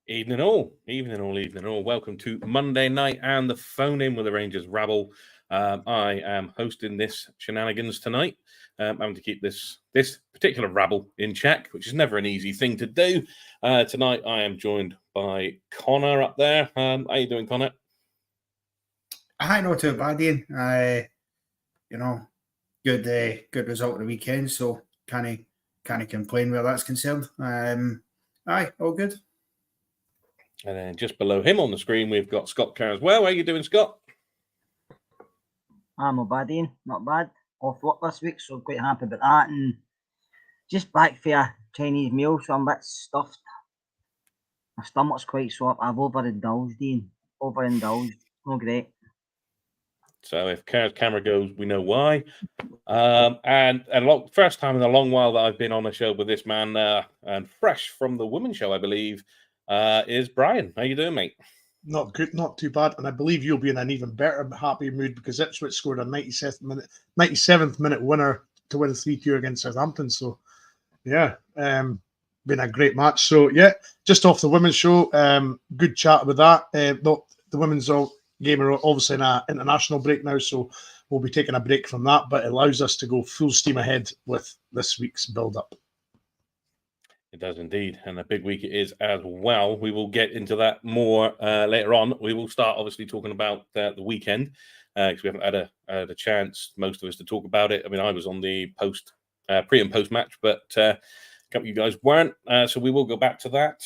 Evening all. Welcome to Monday night and the phone in with the Rangers Rabble. I am hosting this shenanigans tonight. Having to keep this particular rabble in check, which is never an easy thing to do. Tonight I am joined by Connor up there. How you doing, Connor? Hi, not too bad, Ian. Good result of the weekend, so can't complain where that's concerned. All good. And then just below him on the screen, we've got Scott Kerr as well. How you doing, Scott? I'm not bad, Ian. Not bad. Off work this week, so I'm quite happy about that. And just back for a Chinese meal, so I'm a bit stuffed. My stomach's quite sore. I've overindulged, Ian. No great. So if Kerr's camera goes, we know why. First time in a long while that I've been on a show with this man, and fresh from the women's show, I believe, is Brian. How you doing, mate? Not good, not too bad. And I believe you'll be in an even better, happy mood because Ipswich scored a 97th minute winner to win 3-2 against Southampton. So, yeah, been a great match. So, yeah, just off the women's show, good chat with that. The women's game are obviously in an international break now, so we'll be taking a break from that, but it allows us to go full steam ahead with this week's build-up. It does indeed, and a big week it is as well. We will get into that more later on. We will start obviously talking about the weekend because we haven't had a chance, most of us, to talk about it. I mean, I was on the pre and post match, but a couple of you guys weren't, so we will go back to that.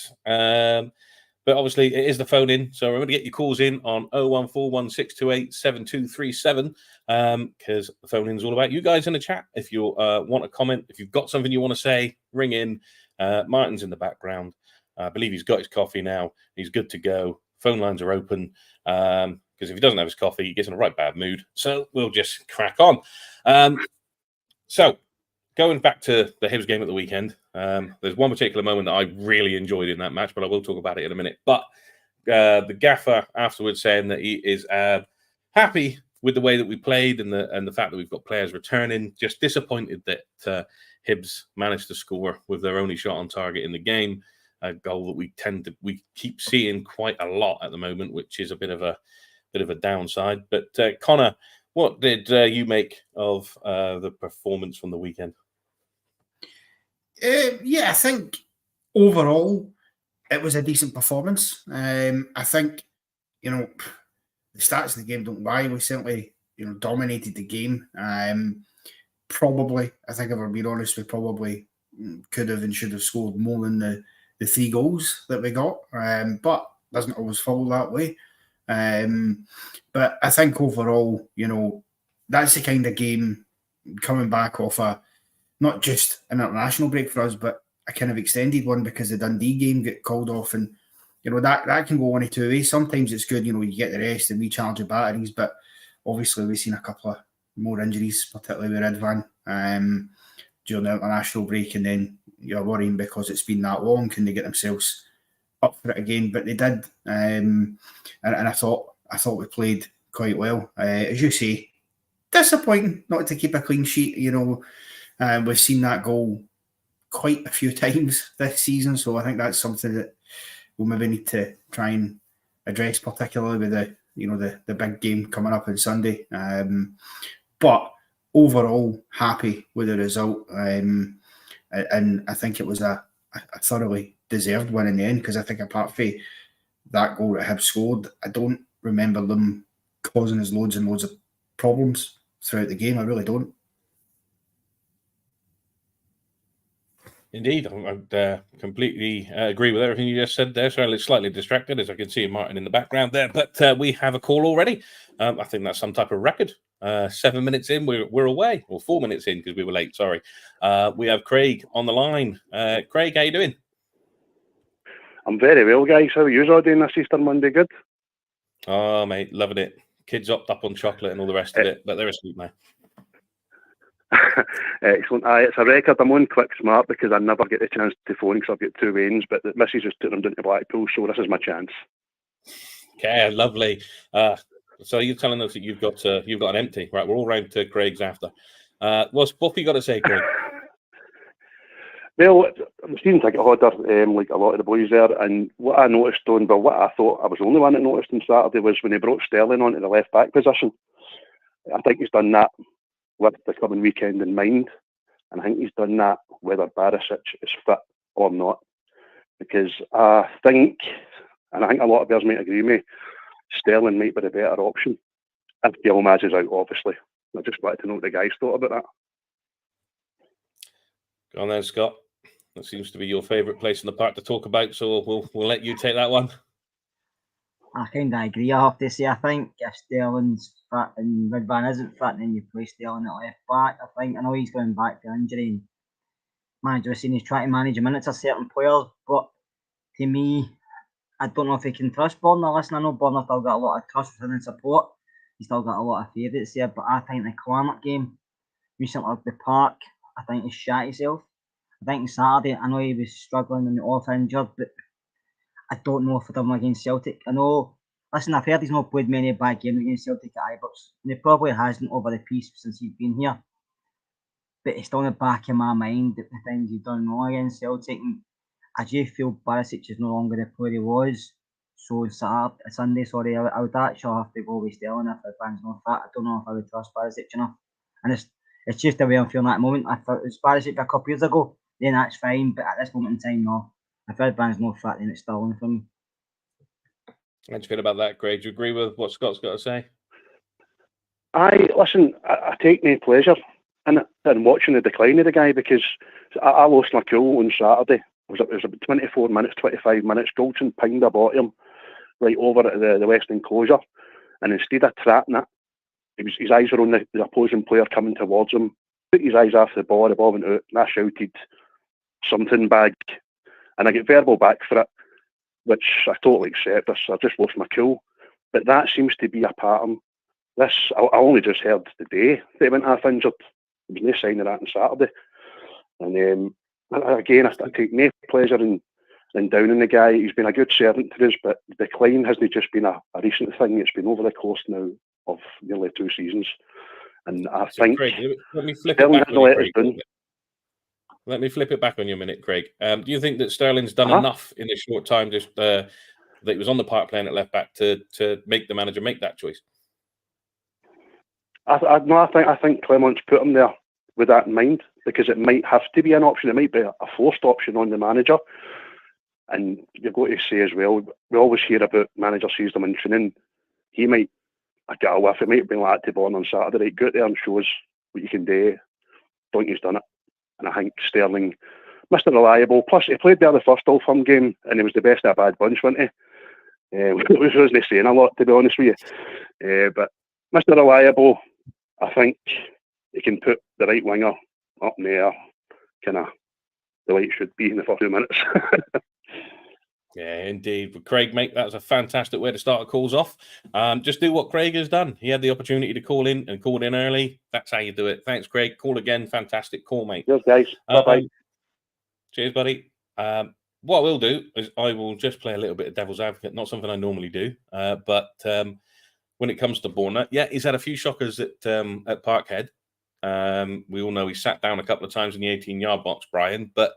But obviously, it is the phone in, so remember to get your calls in on 01416287237 because the phone in is all about you guys in the chat. If you want to comment, if you've got something you want to say, ring in. Martin's in the background. I believe he's got his coffee now. He's good to go. Phone lines are open because if he doesn't have his coffee, he gets in a right bad mood. So we'll just crack on. So going back to the Hibs game at the weekend, there's one particular moment that I really enjoyed in that match, but I will talk about it in a minute. But the gaffer afterwards saying that he is happy with the way that we played and the fact that we've got players returning. Just disappointed that Hibs managed to score with their only shot on target in the game, a goal that we keep seeing quite a lot at the moment, which is a bit of a downside. But Connor, what did you make of the performance from the weekend? I think overall it was a decent performance. I think, the stats of the game don't lie. We certainly, dominated the game. Probably, I think if we're being honest, we probably could have and should have scored more than the 3 goals that we got. But doesn't always follow that way. But I think overall, that's the kind of game coming back off not just an international break for us, but a kind of extended one because the Dundee game get called off, and that can go one of two ways. Sometimes it's good, you get the rest and recharge your batteries, but obviously we've seen a couple of more injuries, particularly with Ridvan during the international break, and then you're worrying because it's been that long, can they get themselves up for it again? But they did, and I thought we played quite well. As you say, disappointing not to keep a clean sheet. We've seen that goal quite a few times this season, so I think that's something that we'll maybe need to try and address, particularly with the big game coming up on Sunday. But overall, happy with the result, and I think it was a thoroughly deserved win in the end, because I think apart from that goal that Hibs scored, I don't remember them causing us loads and loads of problems throughout the game. I really don't. Indeed, I completely agree with everything you just said there. So I'm slightly distracted as I can see Martin in the background there, but we have a call already. I think that's some type of record. 7 minutes in, we're away, or 4 minutes in because we were late. Sorry. We have Craig on the line. Craig, how you doing? I'm very well, guys. How are you all doing this Easter Monday? Good. Oh, mate, loving it. Kids opted up on chocolate and all the rest of it, but they're asleep now. Excellent. It's a record. I'm on Quick Smart because I never get the chance to phone because I've got 2 veins, but the missus just took them down to Blackpool, so this is my chance. Okay, lovely. So you're telling us that you've got an empty, right? We're all round to Craig's after. What have you got to say, Craig? Well, I'm a season ticket holder, like a lot of the boys there, and what I noticed what I thought I was the only one that noticed on Saturday was when he brought Sterling onto the left back position. I think he's done that with the coming weekend in mind, and I think he's done that whether Barisic is fit or not, because I think a lot of bears might agree with me, Sterling might be the better option if Yilmaz is out, obviously. I just wanted to know what the guys thought about that. Go on then, Scott. That seems to be your favourite place in the park to talk about, so we'll let you take that one. I kind of agree, I have to say. I think if Sterling's fit and Ridvan isn't fit, then you play Sterling at left back. I know he's going back to injury, and manager was saying he's trying to manage the minutes of certain players, but to me, I don't know if he can trust Borna. Listen, I know Borna still got a lot of trust within and support. He's still got a lot of favourites there, but I think the Clement game recently at the park, I think he shot himself. I think Saturday, I know he was struggling and off injured, but I don't know if I'd have him against Celtic. I know, listen, I've heard he's not played many bad games against Celtic at Ibrox, and he probably hasn't over the piece since he's been here. But it's still in the back of my mind that the things he's done wrong against Celtic, and I do feel Barisic is no longer the player he was. So Sunday, I would actually have to go with Sterling if Ridvan's not fit. I don't know if I would trust Barisic enough. And it's just the way I'm feeling at the moment. If it was Barisic a couple of years ago, then that's fine. But at this moment in time, no. If Ridvan's not fit, then it's Sterling for me. How do you feel about that, Craig? Do you agree with what Scott's got to say? I take no pleasure in watching the decline of the guy, because I lost my cool on Saturday. It was about 24 minutes, 25 minutes. Goldson pinged a bottom right over at the west enclosure, and instead of trapping it, his eyes were on the opposing player coming towards him. Took his eyes off the ball went out, and I shouted something back, and I get verbal back for it, which I totally accept. I just lost my cool. But that seems to be a pattern. I only just heard today that he went half injured. There was no sign of that on Saturday. And again, I take no pleasure in downing the guy. He's been a good servant to us, but the decline hasn't just been a recent thing. It's been over the course now of nearly 2 seasons. And I think... Craig, let me flip it back on you, Craig. Let me flip it back on you a minute, Craig. Do you think that Sterling's done enough in this short time, just that he was on the park playing at left back, to make the manager make that choice? I think Clement's put him there with that in mind, because it might have to be an option. It might be a forced option on the manager. And you've got to say as well, we always hear about manager sees them in training. He might get a whiff. It might have been like to Borna on Saturday. Right, go out there and show us what you can do. Don't think he's done it. And I think Sterling, Mr. Reliable, plus he played there the first Old Firm game, and he was the best of a bad bunch, wasn't he? Which wasn't saying a lot, to be honest with you. But Mr. Reliable, I think he can put the right winger up in the air, kind of the way it should be in the first 2 minutes. Yeah, indeed. But Craig, mate, that was a fantastic way to start the calls off. Just do what Craig has done. He had the opportunity to call in and called in early. That's how you do it. Thanks, Craig. Call again. Fantastic call, mate. Cheers, guys. Bye-bye. Cheers, buddy. What we'll do is I will just play a little bit of devil's advocate. Not something I normally do. But when it comes to Borna, yeah, he's had a few shockers at Parkhead. We all know he sat down a couple of times in the 18-yard box, Brian. But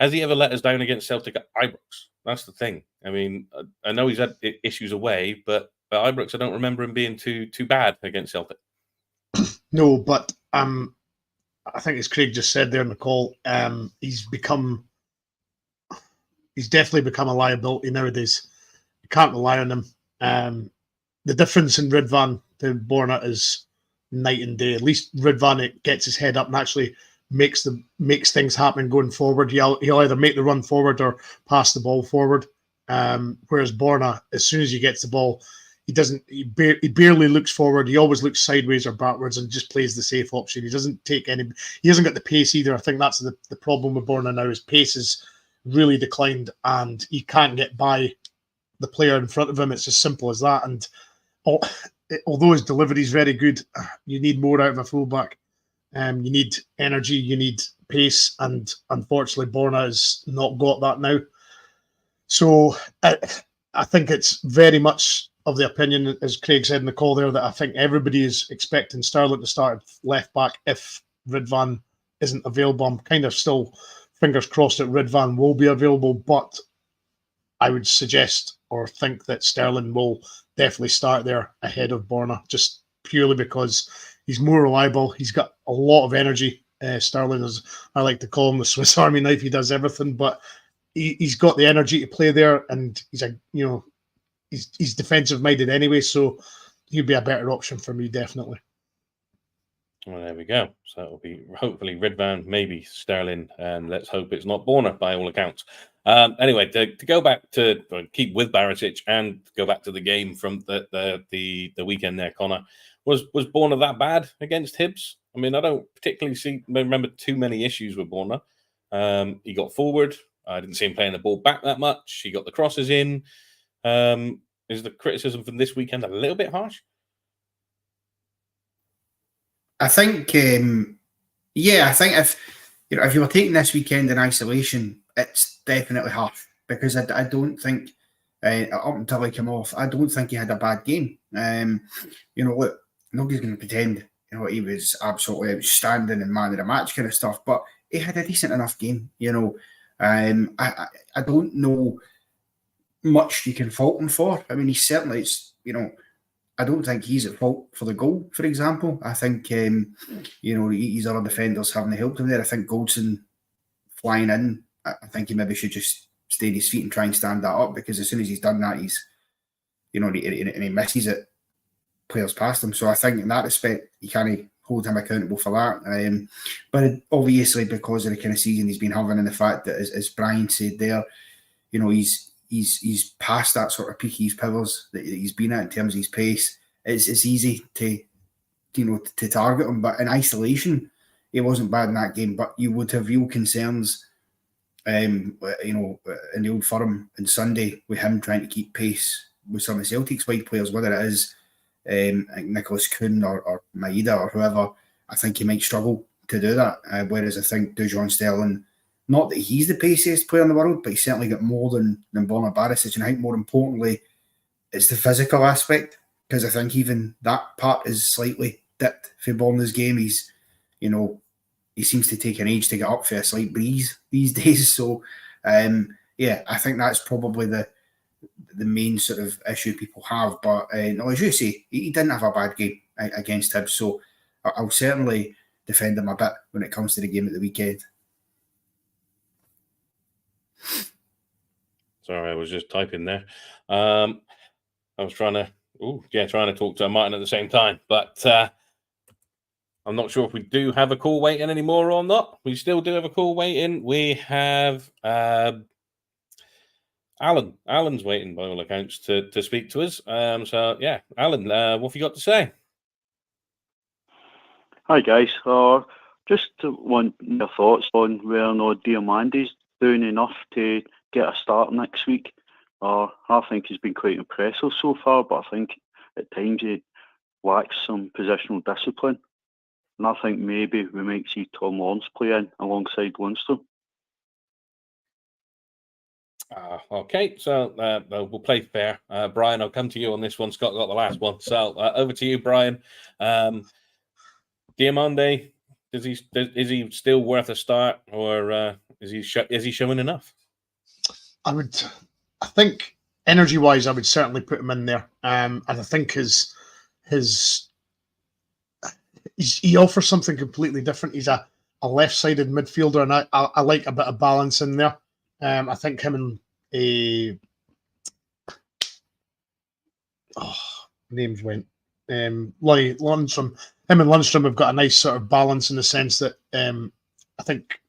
has he ever let us down against Celtic at Ibrox? That's the thing. I mean, I know he's had issues away, but at Ibrox, I don't remember him being too bad against Celtic. No, but I think as Craig just said there in the call, he's definitely become a liability nowadays. You can't rely on him. The difference in Ridvan to Borna is night and day. At least Ridvan gets his head up and actually makes things happen going forward. He'll either make the run forward or pass the ball forward. Whereas Borna, as soon as he gets the ball, he barely looks forward. He always looks sideways or backwards and just plays the safe option. He hasn't got the pace either. I think that's the problem with Borna now. His pace has really declined and he can't get by the player in front of him. It's as simple as that. And although his delivery is very good, you need more out of a fullback. You need energy, you need pace, and unfortunately Borna has not got that now. So I think it's very much of the opinion, as Craig said in the call there, that I think everybody is expecting Sterling to start left back if Ridvan isn't available. I'm kind of still fingers crossed that Ridvan will be available, but I would suggest or think that Sterling will definitely start there ahead of Borna, just purely because he's more reliable. He's got a lot of energy. Sterling is, I like to call him the Swiss Army knife. He does everything, but he's got the energy to play there, and he's defensive minded anyway, so he'd be a better option for me, definitely. Well, there we go. So it'll be hopefully Ridvan, maybe Sterling, and let's hope it's not Borna by all accounts. Anyway, to go back to keep with Barisic and go back to the game from the weekend there, Connor, was Borna that bad against Hibs? I mean, I don't particularly remember too many issues with Borna. He got forward. I didn't see him playing the ball back that much. He got the crosses in. Is the criticism from this weekend a little bit harsh? I think, I think if you were taking this weekend in isolation, it's definitely harsh, because I don't think up until he came off, I don't think he had a bad game. Look, nobody's going to pretend he was absolutely outstanding and man of the match kind of stuff, but he had a decent enough game. I don't know much you can fault him for. I mean, he certainly, I don't think he's at fault for the goal, for example. I think, his other defenders haven't helped him there. I think Goldson flying in, I think he maybe should just stay on his feet and try and stand that up, because as soon as he's done that, he's, and he misses it, players past him. So I think in that respect, you can't hold him accountable for that. But obviously, because of the kind of season he's been having, and the fact that, as Brian said there, he's past that sort of peak his powers that he's been at in terms of his pace. It's easy to target him, but in isolation, he wasn't bad in that game. But you would have real concerns, in the Old Firm on Sunday with him trying to keep pace with some of Celtic's wide players, whether it is Nicholas Kuhn or Maeda or whoever. I think he might struggle to do that. Whereas I think Dujon Sterling, not that he's the paciest player in the world, but he's certainly got more than Borna Barisic. And I think more importantly, it's the physical aspect, because I think even that part is slightly dipped for Borna's game. He's, he seems to take an age to get up for a slight breeze these days. So, I think that's probably the main sort of issue people have. But no, as you say, he didn't have a bad game against Hibs. So I'll certainly defend him a bit when it comes to the game at the weekend. Sorry, I was just typing there. I was trying to talk to Martin at the same time, but I'm not sure if we do have a call waiting anymore or not. We still do have a call waiting. We have Alan. Alan's waiting by all accounts to speak to us. Alan, what have you got to say? Hi guys. Just want your thoughts on whether or not Diamandi's doing enough to get a start next week. I think he's been quite impressive so far, but I think at times he lacks some positional discipline. And I think maybe we might see Tom Lawrence play in alongside Lundstrom. Okay, so we'll play fair. Brian, I'll come to you on this one. Scott got the last one. So over to you, Brian. Diamandi, is he still worth a start, or is he showing enough? I think energy-wise, I would certainly put him in there. And I think he offers something completely different. He's a left-sided midfielder, and I like a bit of balance in there. I think him and names went. Lundstrom. Him and Lundstrom have got a nice sort of balance in the sense that I think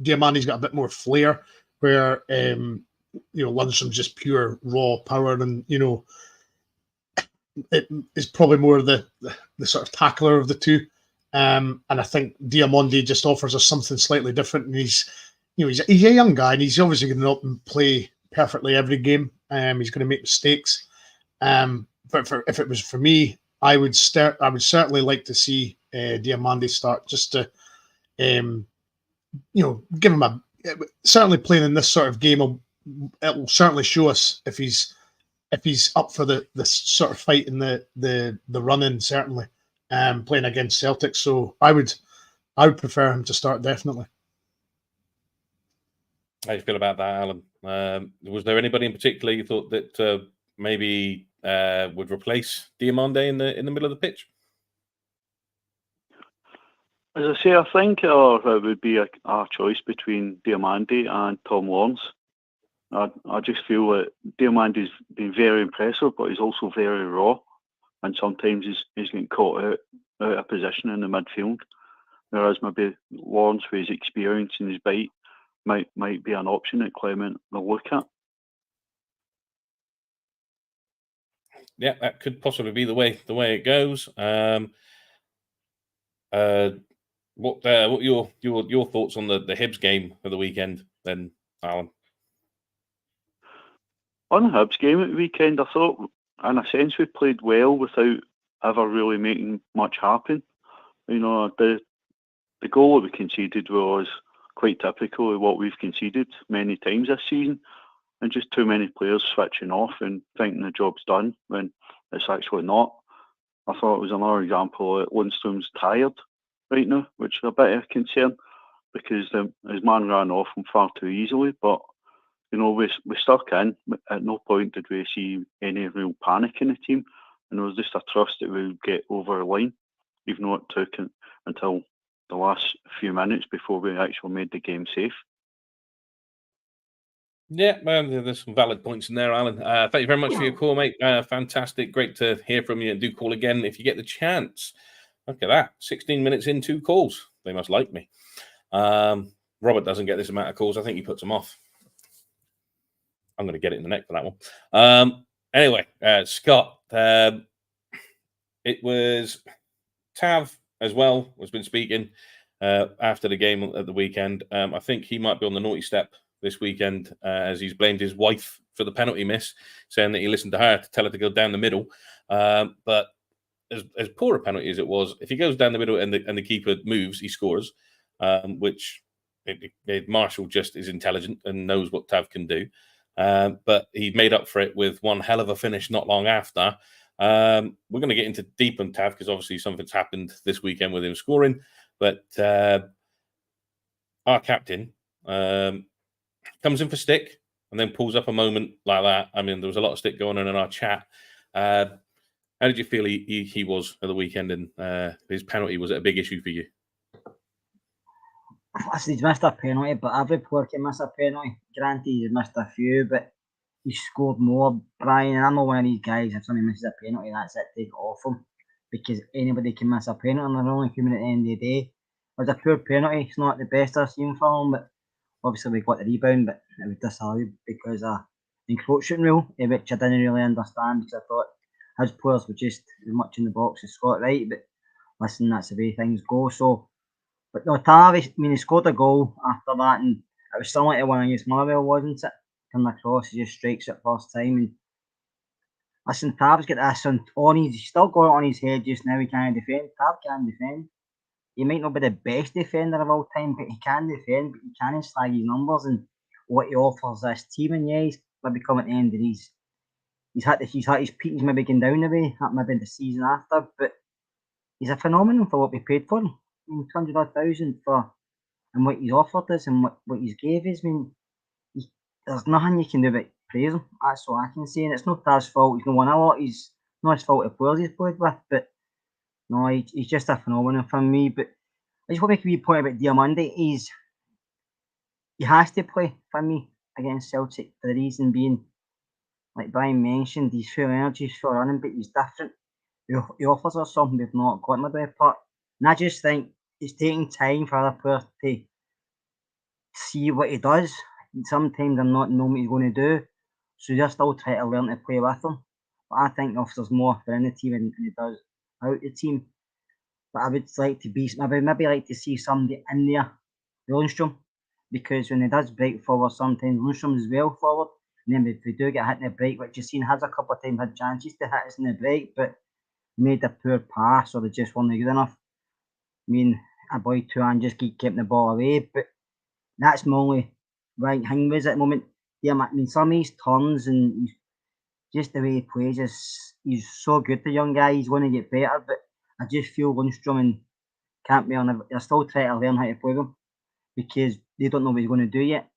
Diamandi's got a bit more flair, where Lundstrom's just pure raw power, and it is probably more the sort of tackler of the two. And I think Diamandi just offers us something slightly different, and he's a young guy, and he's obviously going to not play perfectly every game. He's going to make mistakes. But if it was for me, I would certainly like to see Diamandi start, just to give him certainly playing in this sort of game. It will certainly show us if he's up for the sort of fight in the run-in, certainly playing against Celtic. So I would prefer him to start, definitely. How do you feel about that, Alan? Was there anybody in particular you thought that maybe would replace Diomande in the middle of the pitch? As I say, I think it would be a choice between Diomande and Tom Lawrence. I just feel that Diomande's been very impressive, but he's also very raw, and sometimes he's getting caught out of position in the midfield. Whereas maybe Lawrence, with his experience and his bite, might be an option that Clement will look at. Yeah, that could possibly be the way it goes. What your thoughts on the Hibs game of the weekend then, Alan? On the Hibs game at the weekend, I thought, in a sense, we played well without ever really making much happen. You know, the goal that we conceded was quite typical of what we've conceded many times this season, and just too many players switching off and thinking the job's done when it's actually not. I thought it was another example that Lundstrom's tired right now, which is a bit of a concern because his man ran off him far too easily. But you know, we stuck in. At no point did we see any real panic in the team, and there was just a trust that we would get over the line, even though it took until the last few minutes before we actually made the game safe. Yeah, there's some valid points in there, Alan. Thank you very much for your call, mate. Fantastic. Great to hear from you, and do call again if you get the chance. Look at that. 16 minutes in, 2 calls. They must like me. Robert doesn't get this amount of calls. I think he puts them off. I'm going to get it in the neck for that one. Anyway, Scott, it was Tav as well has been speaking after the game at the weekend. I think he might be on the naughty step this weekend as he's blamed his wife for the penalty miss, saying that he listened to her to tell her to go down the middle. But as poor a penalty as it was, if he goes down the middle and the keeper moves, he scores, which Marshall just is intelligent and knows what Tav can do. But he made up for it with one hell of a finish not long after. We're going to get into deep on Tav because obviously something's happened this weekend with him scoring. But our captain comes in for stick and then pulls up a moment like that. I mean, there was a lot of stick going on in our chat. How did you feel he was at the weekend, and his penalty? Was it a big issue for you? Listen, he's missed a penalty, but every player can miss a penalty. Granted, he's missed a few, but he scored more, Brian. And I'm not one of these guys, if somebody misses a penalty, that's it, take it off him. Because anybody can miss a penalty, and they're only human at the end of the day. It was a poor penalty. It's not the best I've seen from him, but obviously we got the rebound, but it was disallowed because of encroaching rule, which I didn't really understand because I thought his players were just as much in the box as Scott Wright, but listen, that's the way things go. So, but no, Tav, I mean, he scored a goal after that, and it was similar to one against Motherwell, wasn't it? Coming across, he just strikes it first time. And listen, Tav's got this he's still got it on his head just now. He can't defend. Tav can defend. He might not be the best defender of all time, but he can defend. But he can't slag his numbers and what he offers this team. And yeah, he's maybe coming at the end of these. He's hit his peak. He's maybe going down a way. Maybe the season after, but he's a phenomenon for what we paid for him. I mean, 200,000 for and what he's offered us and what he's gave us. I mean, there's nothing you can do but praise him. That's all I can say. And it's not Tav's fault. He's not won a lot. He's not his fault. The players he's played with, but no, he's just a phenomenon for me. But I just want to make a wee point about Diomande. He has to play for me against Celtic for the reason being, like Brian mentioned, he's full energy, he's full running, but he's different. He offers us something we've not got in the Midway part. And I just think it's taking time for other players to see what he does. And sometimes I'm not knowing what he's going to do. So just still try to learn to play with him. But I think there's more within the team than he does out the team. But I would like to maybe like to see somebody in there, Lundstrom, because when he does break forward, sometimes Lundstrom is well forward. And then if we do get hit in the break, which you've seen has a couple of times had chances to hit us in the break, but made a poor pass or they just weren't good enough. I mean, a boy Tuan just keep keeping the ball away, but that's my only right thing was at the moment. Yeah, I mean, some of his turns and just the way he plays he's so good, the young guy. He's going to get better, but I just feel Lundstrom and Campbell, they're still trying to learn how to play them because they don't know what he's going to do yet.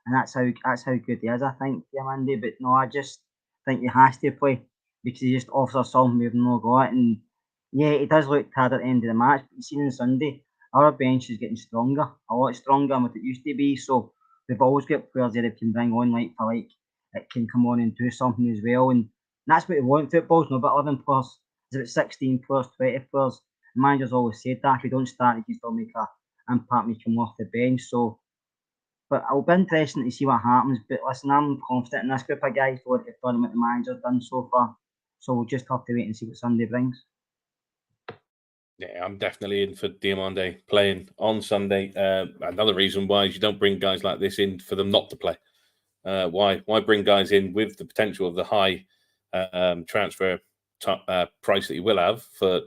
and that's how good he is, I think, Monday. But no, I just think he has to play because he just offers something we've not got. And yeah, he does look tired at the end of the match. But you seen on Sunday, our bench is getting stronger, a lot stronger than what it used to be. So we've always got players there that can bring on like for like, it can come on and do something as well. And that's what we want. Football's not about 11 players. It's about 16 players, 20 players. The manager's always said that if you don't start, you can still make an impact when you come off the bench. So, but it'll be interesting to see what happens. But listen, I'm confident in this group of guys for what they've done and what the manager's done so far. So we'll just have to wait and see what Sunday brings. Yeah, I'm definitely in for Diomande playing on Sunday. Another reason why is you don't bring guys like this in for them not to play. Why bring guys in with the potential of the high transfer price that he will have for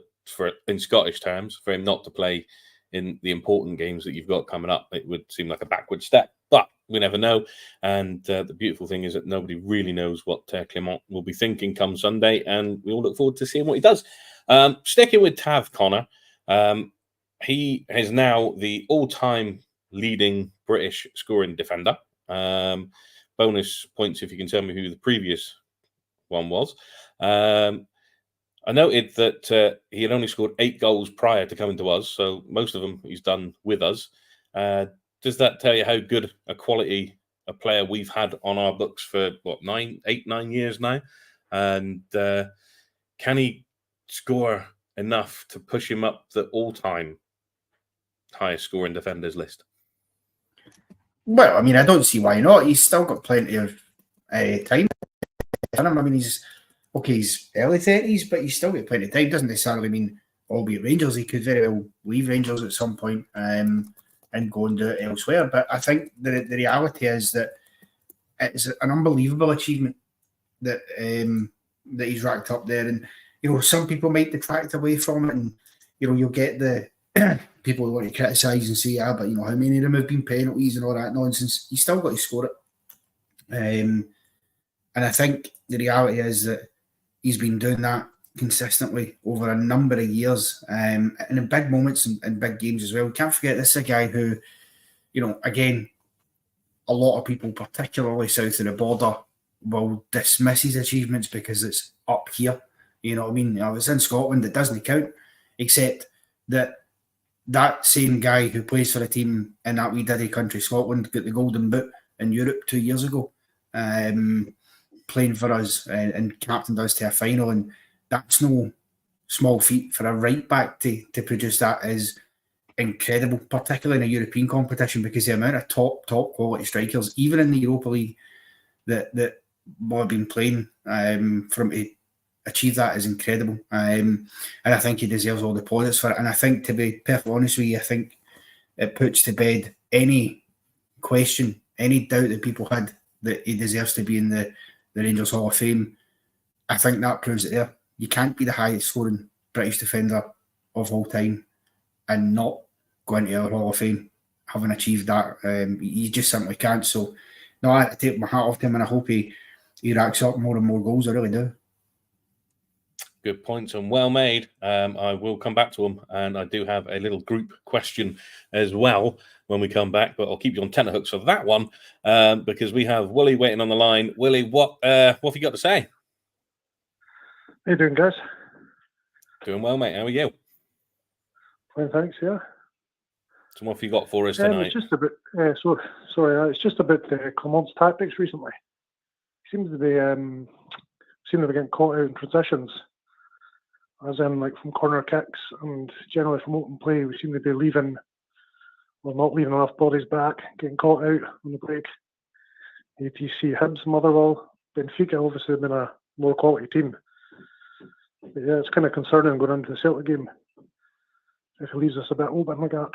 in Scottish terms for him not to play in the important games that you've got coming up? It would seem like a backward step, but we never know. And the beautiful thing is that nobody really knows what Clement will be thinking come Sunday, and we all look forward to seeing what he does. Sticking with Tav, Connor, he is now the all-time leading British scoring defender. Bonus points if you can tell me who the previous one was. I noted that he had only scored 8 goals prior to coming to us, so most of them he's done with us. Does that tell you how good a quality a player we've had on our books for, 9 years now? And can he score enough to push him up the all-time highest scoring defenders list? Well, I mean, I don't see why not. He's still got plenty of time. I mean, he's early 30s, but he's still got plenty of time. Doesn't necessarily mean all be at Rangers. He could very well leave Rangers at some point and go and do it elsewhere. But I think the reality is that it's an unbelievable achievement that he's racked up there. And, some people might detract away from it, and, you'll get the people who want to criticise and say, but, how many of them have been penalties and all that nonsense. He's still got to score it. And I think the reality is that he's been doing that consistently over a number of years, and in big moments and big games as well. We can't forget this is a guy who, again, a lot of people, particularly south of the border, will dismiss his achievements because it's up here. You know what I mean? If it's in Scotland, it doesn't count, except that same guy who plays for a team in that wee diddy country, Scotland, got the golden boot in Europe 2 years ago, playing for us and captained us to a final. And that's no small feat for a right back to produce. That is incredible, particularly in a European competition, because the amount of top quality strikers, even in the Europa League, that will have been playing from to achieve that is incredible. And I think he deserves all the plaudits for it. And I think, to be perfectly honest with you, I think it puts to bed any question, any doubt that people had that he deserves to be in the Rangers Hall of Fame. I think that proves it there. You can't be the highest scoring British defender of all time and not go into our Hall of Fame having achieved that. You just simply can't. So, no, I take my hat off to him, and I hope he racks up more and more goals. I really do. Good points and well made. I will come back to them, and I do have a little group question as well when we come back, but I'll keep you on tenterhooks for that one because we have Willie waiting on the line. Willie, what have you got to say? How you doing, guys? Doing well, mate. How are you? Fine, thanks. Yeah. So what have you got for us tonight? It's just a bit. It's just about Clement's tactics recently. He seems to be getting caught out in transitions, as in like from corner kicks and generally from open play. We seem to be not leaving enough bodies back, getting caught out on the break. You see Hibs, Motherwell, Benfica obviously have been a more quality team. But yeah, it's kind of concerning going into the Celtic game if he leaves us a bit open like that.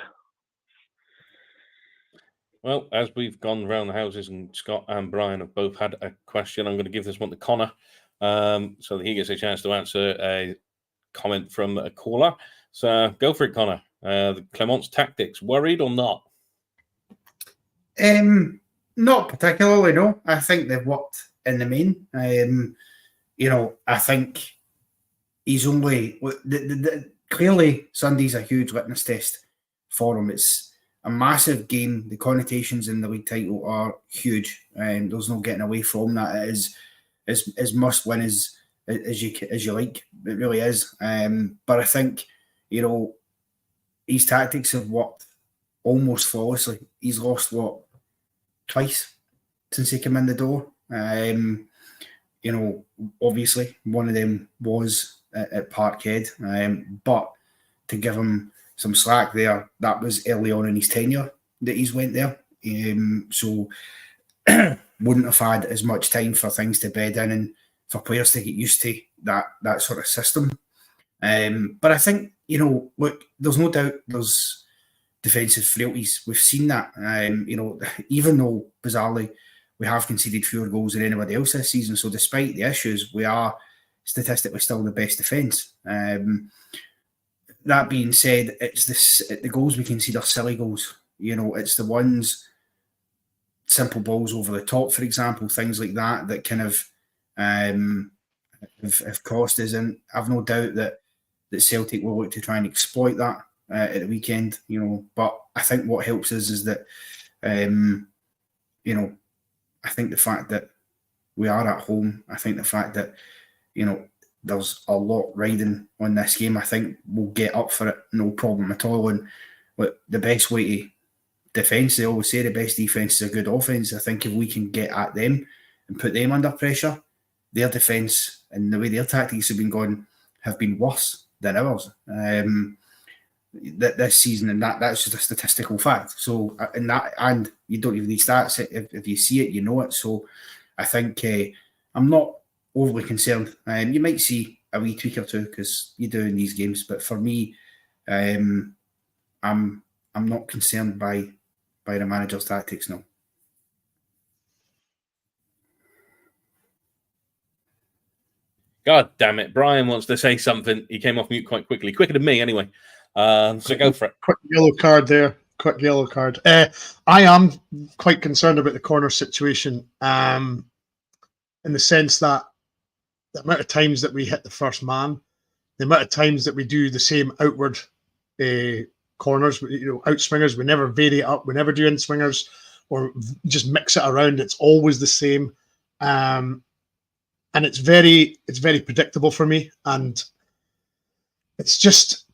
Well, as we've gone round the houses and Scott and Brian have both had a question, I'm going to give this one to Connor so that he gets a chance to answer a comment from a caller. So go for it, Connor. Clement's tactics, worried or not? Not particularly, no. I think they've worked in the main. I think he's only... clearly, Sunday's a huge litmus test for him. It's a massive game. The connotations in the league title are huge, and there's no getting away from that. It is as must win as you like. It really is. But I think, you know, his tactics have worked almost flawlessly. He's lost twice since he came in the door. You know, obviously one of them was at Parkhead, but to give him some slack there, that was early on in his tenure that he's went there. So wouldn't have had as much time for things to bed in and for players to get used to that sort of system. But I think, you know, look, there's no doubt there's defensive frailties. We've seen that. You know, even though bizarrely we have conceded fewer goals than anybody else this season, so despite the issues, we are statistically still the best defence. That being said, it's the goals we concede are silly goals. You know, it's the ones, simple balls over the top, for example, things like that kind of have cost us. And I've no doubt that Celtic will look to try and exploit that at the weekend. You know, but I think what helps us is that, you know, I think the fact that we are at home, I think the fact that, you know, there's a lot riding on this game. I think we'll get up for it, no problem at all. And look, the best way to defence, they always say the best defence is a good offence. I think if we can get at them and put them under pressure, their defence and the way their tactics have been going have been worse than ours this season, and that's just a statistical fact. So, and you don't even need stats. If you see it, you know it. So, I think I'm not overly concerned. You might see a wee tweak or two because you do in these games, but for me, I'm not concerned by the manager's tactics now. God damn it. Brian wants to say something. He came off mute quite quickly. Quicker than me, anyway. So go for it. Quick yellow card there. Quick yellow card. I am quite concerned about the corner situation in the sense that the amount of times that we hit the first man, the amount of times that we do the same outward corners, you know, out swingers, we never vary it up, we never do in swingers or just mix it around. It's always the same. And it's very predictable for me. And it's just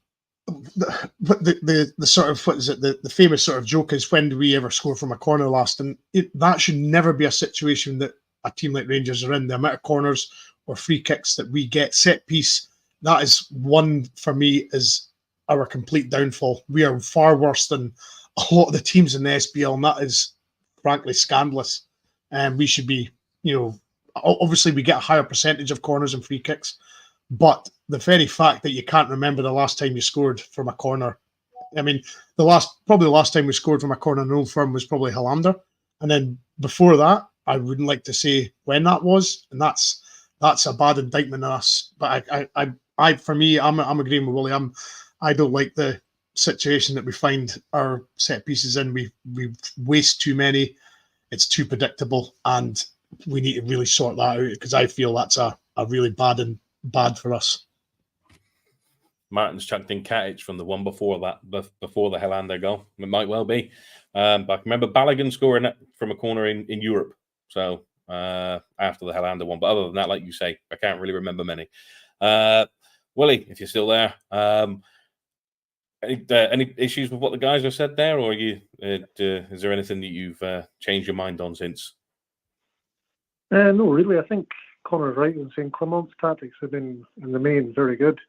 the sort of, what is it, the famous sort of joke is, when do we ever score from a corner last? And that should never be a situation that a team like Rangers are in. The amount of corners or free kicks that we get, set piece, that is one for me is our complete downfall. We are far worse than a lot of the teams in the SPL, and that is frankly scandalous. And we should be, you know, obviously we get a higher percentage of corners and free kicks, but the very fact that you can't remember the last time you scored from a corner. I mean, the last time we scored from a corner in Old Firm was probably Hollander, and then before that, I wouldn't like to say when that was, and that's a bad indictment on us. But I for me, I'm agreeing with Willie. I don't like the situation that we find our set pieces in. We waste too many. It's too predictable, and we need to really sort that out, because I feel that's a really bad for us. Martin's chucked in Katic from the one before before the Hollander goal. It might well be. But I remember Balogun scoring it from a corner in Europe. So after the Hollander one. But other than that, like you say, I can't really remember many. Willie, if you're still there, any issues with what the guys have said there, or is there anything that you've changed your mind on since? No, really. I think Connor's right in saying Clement's tactics have been, in the main, very good.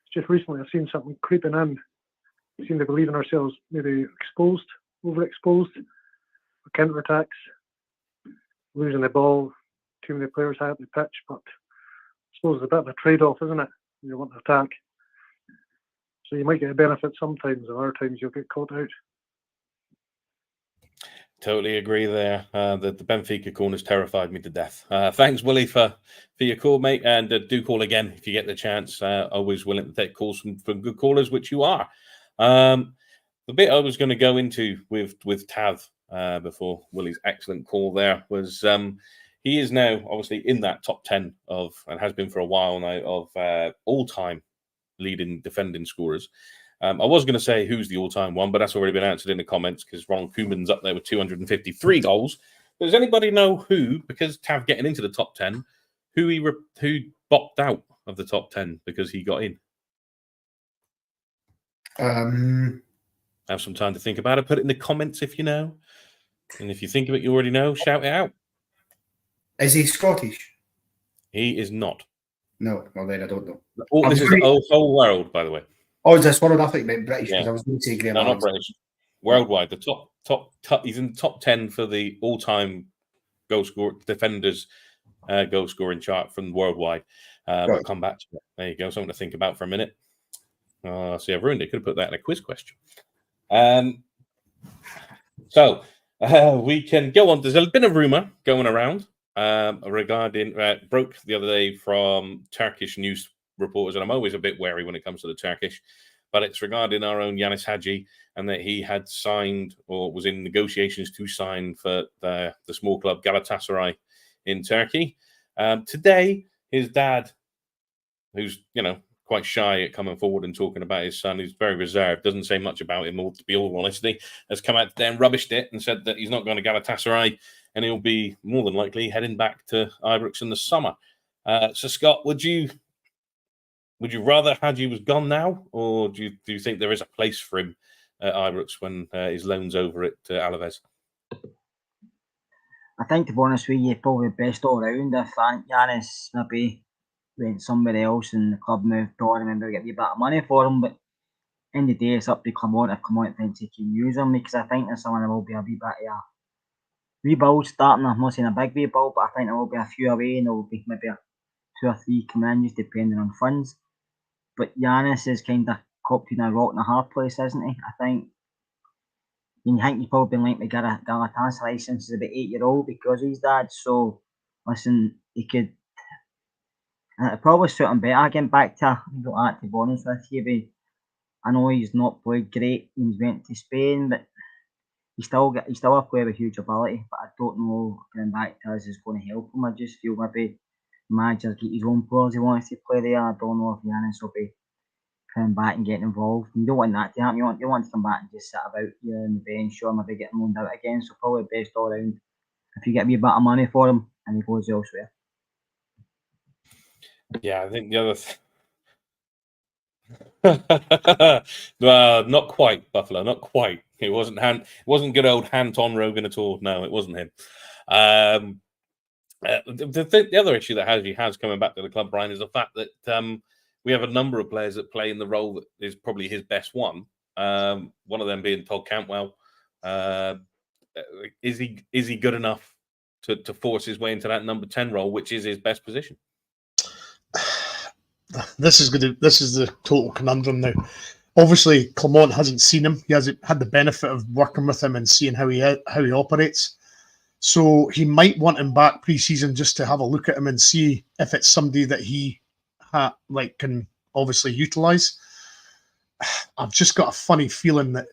It's just recently I've seen something creeping in. We seem to believe in ourselves, maybe overexposed for counter-attacks, losing the ball, too many players high up the pitch, but I suppose it's a bit of a trade-off, isn't it? You want to attack. So you might get a benefit sometimes, and other times you'll get caught out. Totally agree there. The Benfica corners terrified me to death. Thanks, Willie, for your call, mate. And do call again if you get the chance. Always willing to take calls from good callers, which you are. The bit I was going to go into with Tav before Willie's excellent call there was he is now obviously in that top 10 of, and has been for a while now, of all-time leading defending scorers. I was going to say who's the all-time one, but that's already been answered in the comments because Ron Koeman's up there with 253 goals. Does anybody know who, because Tav getting into the top 10, who bopped out of the top 10 because he got in? Have some time to think about it. Put it in the comments if you know. And if you think of it, you already know, shout it out. Is he Scottish? He is not. No, well then I don't know. This is the whole world, by the way. Oh, is this one? I think meant British because I was going to say Graham. No, not British. Worldwide, the top. He's in the top 10 for the all-time goal scorer defenders goal scoring chart from worldwide. We'll come back to it. There you go. Something to think about for a minute. See, I've ruined it. Could have put that in a quiz question. So we can go on. There's been a rumor going around regarding broke the other day from Turkish news reporters, and I'm always a bit wary when it comes to the Turkish, but it's regarding our own Yanis Hadji, and that he had signed or was in negotiations to sign for the small club Galatasaray in Turkey. Today, his dad, who's quite shy at coming forward and talking about his son, who's very reserved, doesn't say much about him, to be all honesty, has come out today and rubbished it and said that he's not going to Galatasaray and he'll be more than likely heading back to Ibrox in the summer. So, Scott, would you rather Hadji was gone now, or do you think there is a place for him at Ibrox when his loan's over at Alaves? I think, to be honest with you, probably best all round if Yanis maybe went somewhere else and the club moved on and maybe get a wee bit of money for him. But in the day, it's up to Clement if Clement thinks he can use him, because I think there's someone that will be a wee bit of a rebuild starting. I'm not saying a big rebuild, but I think there will be a few away and there will be maybe 2 or 3 coming in, just depending on funds. But Yanis is kind of caught between a rock and a hard place, isn't he? I think he's probably been linked with Galatasaray since he's about 8-year-old because of his dad. So, listen, he could. It'd probably suit him better getting back to that, to be honest with you. But I know he's not played great. He's went to Spain, but he's still a player with huge ability. But I don't know getting back to us is going to help him. I just feel maybe the manager get his own players he wants to play there. I don't know if Yanis will be coming back and getting involved. You don't want that to happen. You want to come back and just sit about on the bench or maybe getting loaned out again. So probably best all round if you get a wee bit of money for him and he goes elsewhere. Yeah, I think the other well, not quite, Buffalo, not quite. It wasn't good old Anton Rogan at all. No, it wasn't him. The other issue that Hadji has coming back to the club, Brian, is the fact that we have a number of players that play in the role that is probably his best one. One of them being Todd Cantwell. Is he good enough to force his way into that number 10 role, which is his best position? This is the total conundrum now. Obviously, Clement hasn't seen him. He hasn't had the benefit of working with him and seeing how he operates. So he might want him back pre-season just to have a look at him and see if it's somebody that he can obviously utilize. I've just got a funny feeling that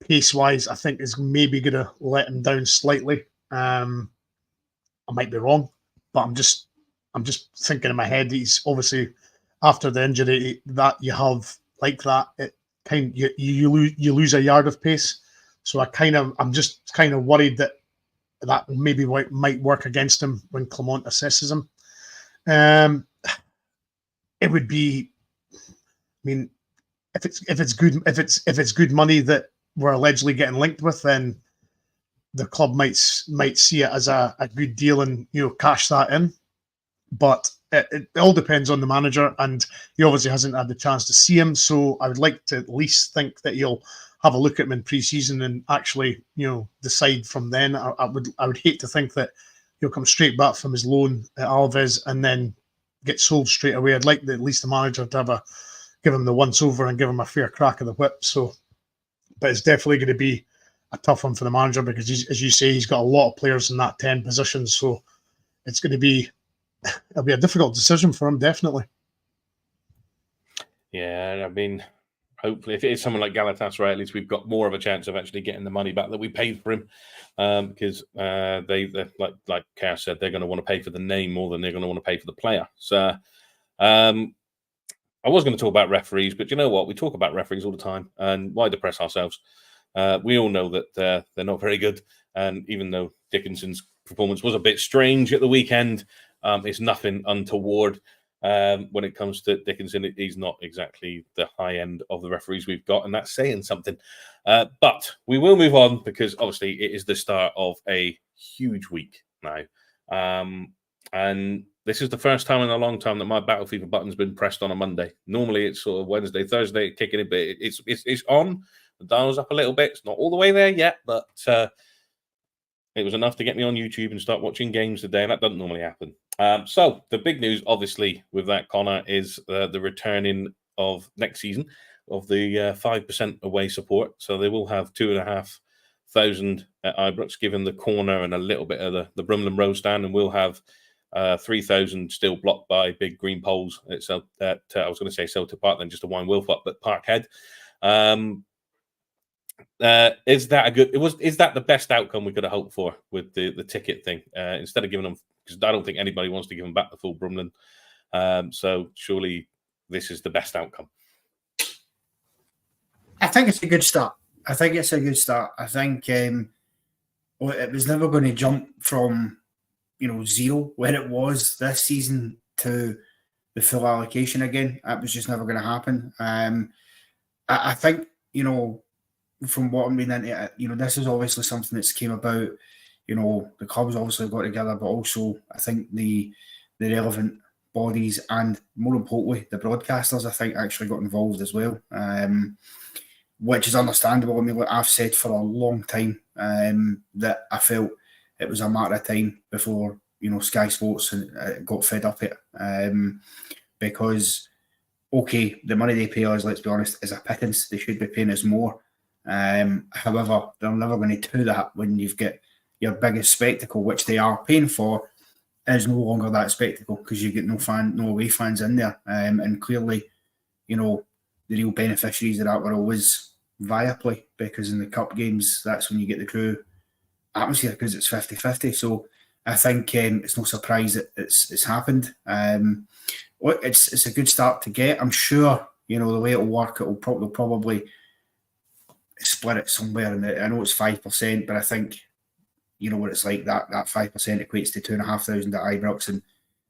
pace-wise, I think is maybe going to let him down slightly. I might be wrong, but I'm just thinking in my head. He's obviously, after the injury that you have like that, it you lose a yard of pace. So I'm just kind of worried that maybe might work against him when Clement assesses him. It would be, I mean, if it's good money that we're allegedly getting linked with, then the club might see it as a good deal and cash that in. But it all depends on the manager, and he obviously hasn't had the chance to see him. So I would like to at least think that he'll have a look at him in pre-season and actually, decide from then. I would hate to think that he'll come straight back from his loan at Alaves and then get sold straight away. I'd like at least the manager to give him the once over and give him a fair crack of the whip. So, but it's definitely going to be a tough one for the manager because, as you say, he's got a lot of players in that 10 position. So it's going to be. It'll be a difficult decision for him, definitely. Yeah, I mean, hopefully, if it is someone like Galatasaray, at least we've got more of a chance of actually getting the money back that we paid for him, because they like Kaz said, they're going to want to pay for the name more than they're going to want to pay for the player. So, I was going to talk about referees, but you know what? We talk about referees all the time, and why depress ourselves? We all know that they're not very good, and even though Dickinson's performance was a bit strange at the weekend, it's nothing untoward. When it comes to Dickinson, he's not exactly the high end of the referees we've got, and that's saying something. But we will move on because obviously it is the start of a huge week now. And this is the first time in a long time that my Battle Fever button's been pressed on a Monday. Normally it's sort of Wednesday, Thursday, kicking it, but it's on. The dial's up a little bit. It's not all the way there yet, but it was enough to get me on YouTube and start watching games today, and that doesn't normally happen. So the big news, obviously, with that, Connor, is the returning of next season of the 5% away support. So they will have 2,500 at Ibrox, given the corner and a little bit of the Brumlin Road stand, and we'll have 3,000 still blocked by big green poles at I was going to say Celtic Park, then just a Wine Wolf up, but Parkhead. Is that the best outcome we could have hoped for with the ticket thing? Instead of giving them, because I don't think anybody wants to give them back the full Brumlin. So surely this is the best outcome. I think it's a good start. I think it was never going to jump from zero where it was this season to the full allocation again. That was just never going to happen. I think from what I'm reading into, this is obviously something that's came about. The clubs obviously got together, but also I think the relevant bodies and more importantly the broadcasters, I think, actually got involved as well, which is understandable. I mean, like I've said for a long time that I felt it was a matter of time before Sky Sports got fed up it, because okay, the money they pay us, let's be honest, is a pittance. They should be paying us more. However, they're never going to do that when you've got your biggest spectacle, which they are paying for, is no longer that spectacle because you get no away fans in there. And clearly, the real beneficiaries of that were always Viaplay, because in the cup games, that's when you get the true atmosphere because it's 50-50. So I think it's no surprise that it's happened. It's a good start to get. I'm sure, the way it'll work, they'll probably split it somewhere. And I know it's 5%, but I think, what it's like, that 5% equates to 2,500 at Ibrox and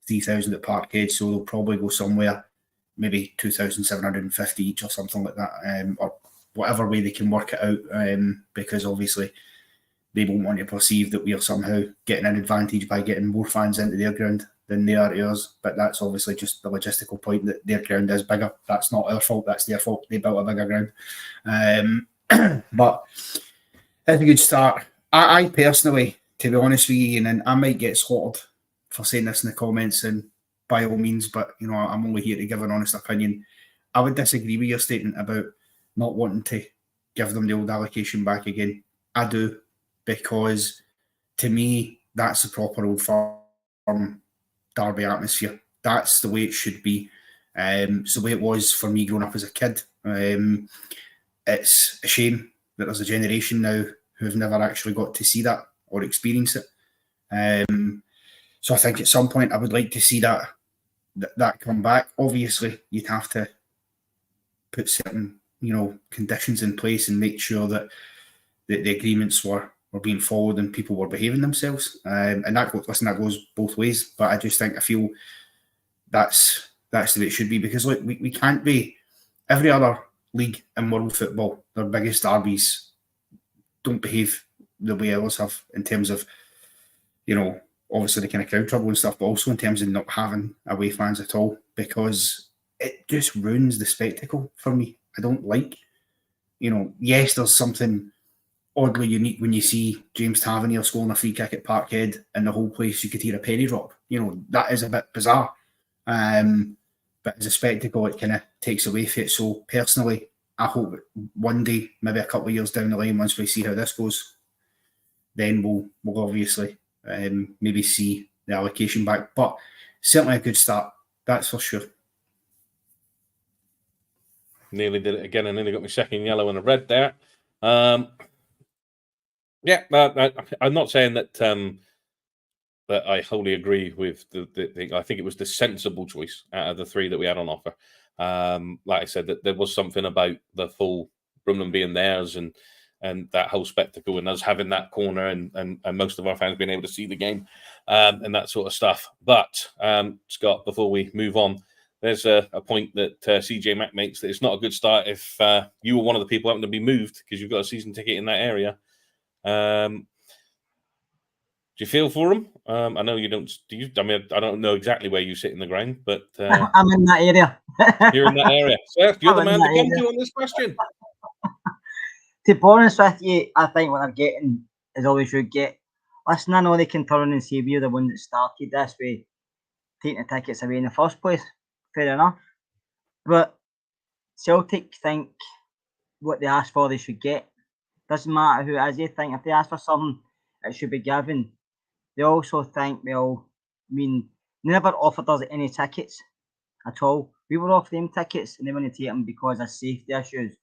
3,000 at Parkhead. So they'll probably go somewhere, maybe 2,750 each or something like that, or whatever way they can work it out, because obviously they won't want to perceive that we are somehow getting an advantage by getting more fans into their ground than they are to us. But that's obviously just the logistical point that their ground is bigger. That's not our fault. That's their fault. They built a bigger ground. But it's a good start. I personally, to be honest with you, and I might get slaughtered for saying this in the comments, and by all means, but I'm only here to give an honest opinion. I would disagree with your statement about not wanting to give them the old allocation back again. I do, because to me, that's the proper Old Firm derby atmosphere. That's the way it should be. It's the way it was for me growing up as a kid. It's a shame that there's a generation now who've never actually got to see that or experience it. So I think at some point I would like to see that come back. Obviously, you'd have to put certain conditions in place and make sure that the agreements were being followed and people were behaving themselves. And that goes both ways. But I feel that's the way it should be, because look, we can't be every other league in world football. Their biggest derbies don't behave the way others have in terms of, obviously the kind of crowd trouble and stuff, but also in terms of not having away fans at all, because it just ruins the spectacle for me. I don't like, yes, there's something oddly unique when you see James Tavernier scoring a free kick at Parkhead and the whole place, you could hear a penny drop. That is a bit bizarre. But as a spectacle, it kind of takes away from it. So personally, I hope one day, maybe a couple of years down the line, once we see how this goes, then we'll obviously maybe see the allocation back. But certainly a good start, that's for sure. Nearly did it again. I nearly got my second yellow and a red there. I'm not saying that that I wholly agree with. I think it was the sensible choice out of the three that we had on offer. Like I said, that there was something about the full Brumland being theirs and that whole spectacle and us having that corner and most of our fans being able to see the game and that sort of stuff. But Scott, before we move on, there's a point that CJ Mack makes that it's not a good start if you were one of the people having to be moved because you've got a season ticket in that area. Do you feel for him? I know you don't. Do you? I mean, I don't know exactly where you sit in the ground, but I'm in that area. you're in that area. Seth, you're the I'm man in to that come area. to on this question. To be honest with you, I think what they're getting is all they should get. Listen, I know they can turn and say we're the one that started this way, taking the tickets away in the first place. Fair enough. But Celtic think what they ask for they should get. Doesn't matter who it is, they think if they ask for something, it should be given. They also think, well, I mean, they never offered us any tickets at all. We were offered them tickets and they wouldn't take them because of safety issues.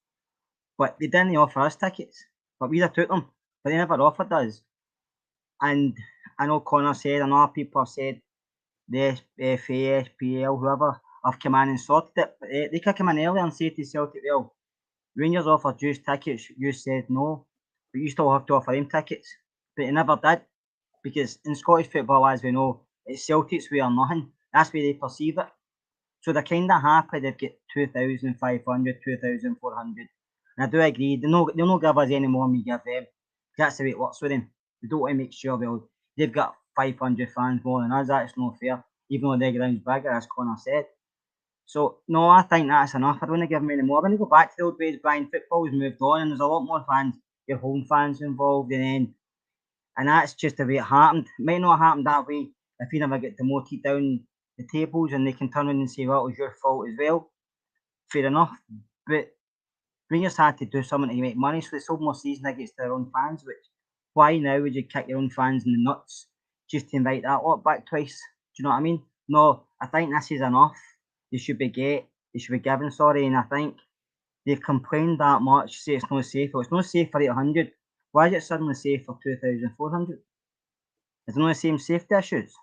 But they didn't offer us tickets. But we took them. But they never offered us. And I know Connor said, and other people have said, the FA, SPL, whoever, have come in and sorted it. But they could come in early and say to Celtic, well, Rangers offered you tickets, you said no, but you still have to offer them tickets. But they never did. Because in Scottish football, as we know, it's Celtic's way or nothing. That's the way they perceive it. So they're kind of happy they've got 2,500, 2,400. And I do agree, they'll not give us any more than we give them. That's the way it works with them. They don't want to make sure, well, they've got 500 fans more than us. That's not fair, even though their ground's bigger, as Connor said. So, no, I think that's enough. I don't want to give them any more. When you go back to the old days, Brian, football's moved on and there's a lot more fans, your home fans involved, and that's just the way it happened. It might not have happened that way if you never get demoted down the tables and they can turn around and say, well, it was your fault as well. Fair enough. But Rangers had to do something to make money, so they sold more season tickets to their own fans, which, why now would you kick your own fans in the nuts just to invite that lot back twice? Do you know what I mean? No, I think this is enough. They should be given, and I think they've complained that much, say it's not safe. Well, it's not safe for 800. Why is it suddenly safe for 2,400? Is it not the same safety issues?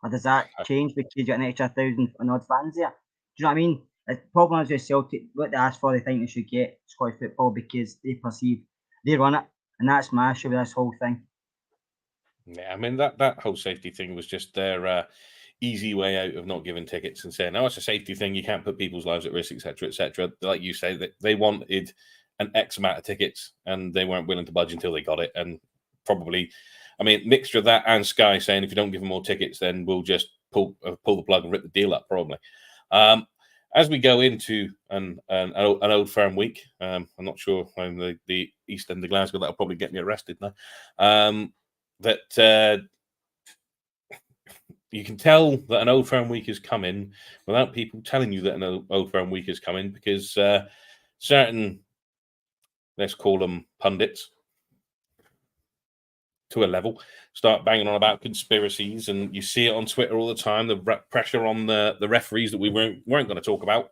Or does that change because you got an extra 1,000 and odd fans there? Do you know what I mean? The problem is with Celtic, what they ask for, they think they should get Scottish football because they perceive they run it. And that's my issue with this whole thing. Yeah, I mean, that whole safety thing was just their easy way out of not giving tickets and saying, no, it's a safety thing. You can't put people's lives at risk, etc., etc. Like you say, that they wanted an X amount of tickets and they weren't willing to budge until they got it. And probably, I mean, mixture of that and Sky saying, if you don't give them more tickets, then we'll just pull the plug and rip the deal up, probably. As we go into an old firm week, I'm not sure when the East End of Glasgow, that'll probably get me arrested now. You can tell that an old firm week is coming without people telling you that an old firm week is coming because certain, let's call them pundits, to a level, start banging on about conspiracies, and you see it on Twitter all the time. The pressure on the referees that we weren't going to talk about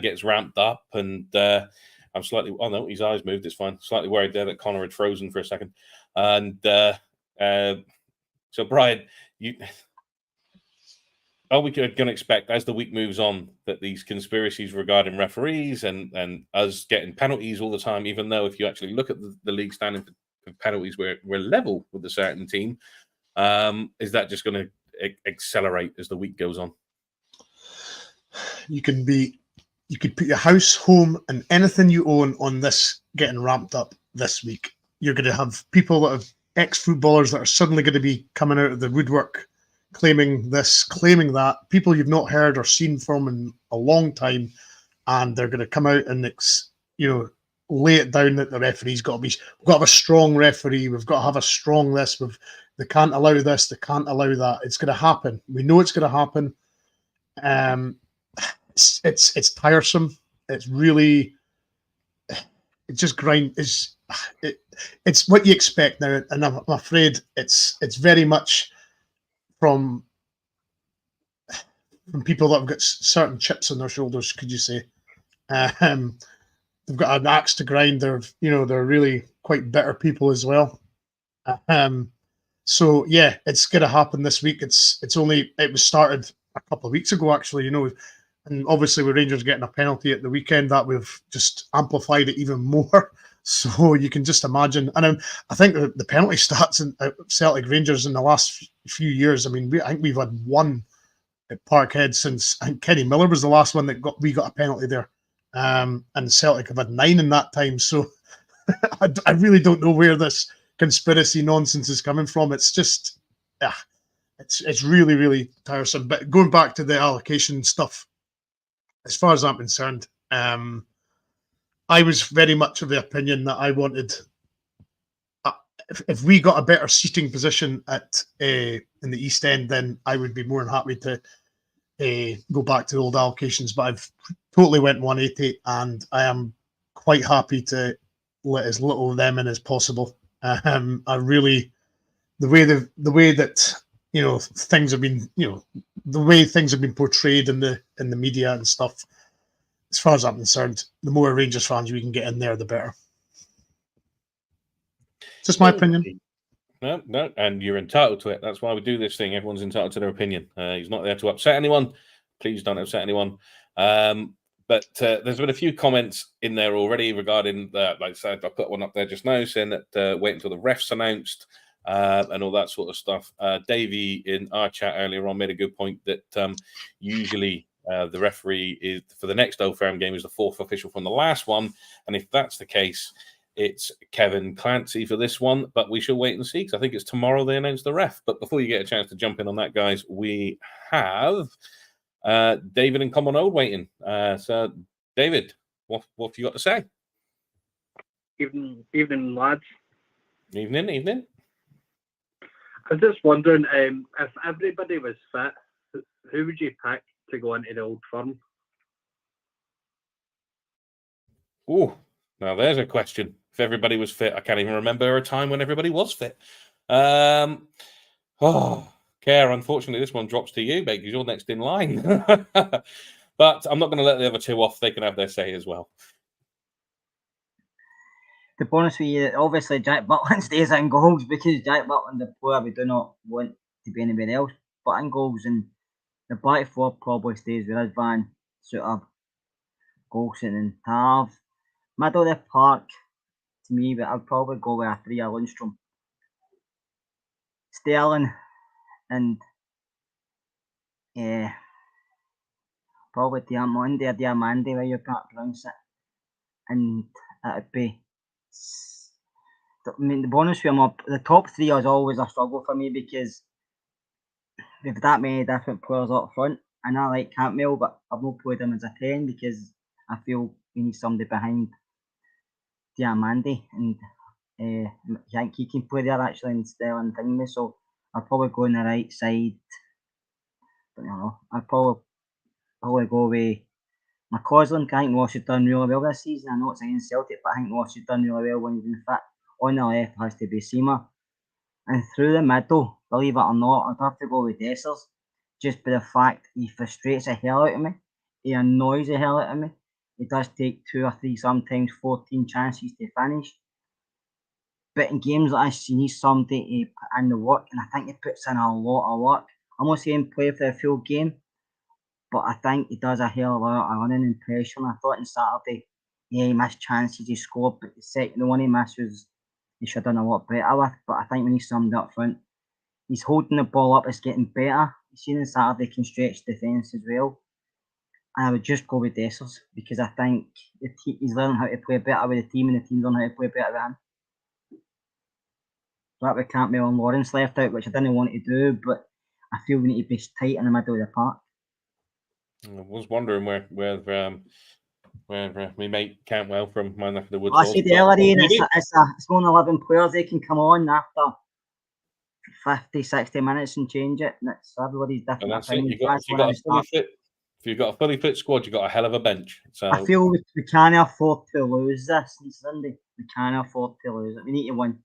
gets ramped up, and I'm slightly. Oh no, his eyes moved. It's fine. Slightly worried there that Connor had frozen for a second, and so Brian, are we going to expect as the week moves on that these conspiracies regarding referees and us getting penalties all the time, even though if you actually look at the league standing for penalties, we're level with a certain team, is that just going to accelerate as the week goes on? You could put your house, home, and anything you own on this getting ramped up this week. You're going to have people that have ex-footballers that are suddenly going to be coming out of the woodwork, claiming this, claiming that, people you've not heard or seen from in a long time, and they're going to come out and lay it down that the referee's got to have a strong referee. We've got to have a strong this. They can't allow this. They can't allow that. It's going to happen. We know it's going to happen. It's tiresome. It's really, it just grind. It's what you expect now, and I'm afraid it's very much from people that have got certain chips on their shoulders. Could you say? They've got an axe to grind. They're really quite bitter people as well. So yeah, it's going to happen this week. It was started a couple of weeks ago, actually. And obviously with Rangers getting a penalty at the weekend, that we've just amplified it even more. So you can just imagine. And I think the penalty stats in Celtic Rangers in the last few years. I mean, I think we've had one at Parkhead since I think Kenny Miller was the last one that we got a penalty there. And Celtic have had 9 in that time. So I really don't know where this conspiracy nonsense is coming from. It's just, it's really, really tiresome. But going back to the allocation stuff, as far as I'm concerned, I was very much of the opinion that I wanted, if we got a better seating position in the East End, then I would be more than happy to go back to the old allocations. But I've totally went 180, and I am quite happy to let as little of them in as possible. I really, the way that things have been, the way things have been portrayed in the media and stuff. As far as I'm concerned, the more Rangers fans we can get in there, the better. Just my opinion. No, and you're entitled to it. That's why we do this thing. Everyone's entitled to their opinion. He's not there to upset anyone. Please don't upset anyone. But there's been a few comments in there already regarding that. Like I said, I put one up there just now saying that wait until the refs announced and all that sort of stuff. Davey in our chat earlier on made a good point that usually the referee is for the next Old Firm game is the 4th official from the last one. And if that's the case, it's Kevin Clancy for this one. But we shall wait and see, because I think it's tomorrow they announce the ref. But before you get a chance to jump in on that, guys, we have David and Common Old waiting. So, David, what have you got to say? Evening, lads. Evening. I was just wondering, if everybody was fit, who would you pick to go into the Old Firm? Oh, now there's a question. If everybody was fit, I can't even remember a time when everybody was fit. Care, unfortunately, this one drops to you, mate, because you're next in line. But I'm not going to let the other two off. They can have their say as well. To be honest with you, obviously Jack Butland stays in goals because Jack Butland, the player we do not want to be anybody else but in goals, and the back four probably stays with us, Van, Suter, Golson and Tav. Middle of the park, to me, but I'd probably go with a 3 Lundstrom. Sterling and probably Diamandi or Diamandi, where you can't pronounce it. And it'd be, I mean, the bonus for him, the top 3 is always a struggle for me because we've that many different players up front. And I like Campbell, but I've not played him as a 10 because I feel we need somebody behind Diamandi, and I think he can play there actually in Sterling thingy. So I'll probably go on the right side. But I'll probably go with McCausland. I think Ross has done really well this season. I know it's against Celtic, but I think Ross has done really well when he's been fit. On the left has to be Seamer. And through the middle, believe it or not, I'd have to go with Dessers. Just by the fact he frustrates the hell out of me. He annoys the hell out of me. It does take 2 or 3, sometimes 14 chances to finish. But in games like this, you need somebody to put in the work, and I think he puts in a lot of work. I'm not saying play for the full game, but I think he does a hell of a lot of running and pressure. I thought on Saturday, he missed chances, he scored, but the one he missed was he should have done a lot better with. But I think we need somebody up front. He's holding the ball up, it's getting better. You've seen on Saturday he can stretch defence as well. And I would just go with Dessers because I think he's learning how to play better with the team, and the team's learning how to play better with him. So that we Campbell and Lawrence left out, which I didn't want to do, but I feel we need to be tight in the middle of the park. I was wondering where we mate Cantwell from my neck of the woods. I said earlier, it's only 11 players. They can come on after 50, 60 minutes and change it. And it's everybody's different. And that's it. If you've got a fully fit squad, you've got a hell of a bench. So I feel we can't afford to lose this on Sunday. We can't afford to lose it. We need to win.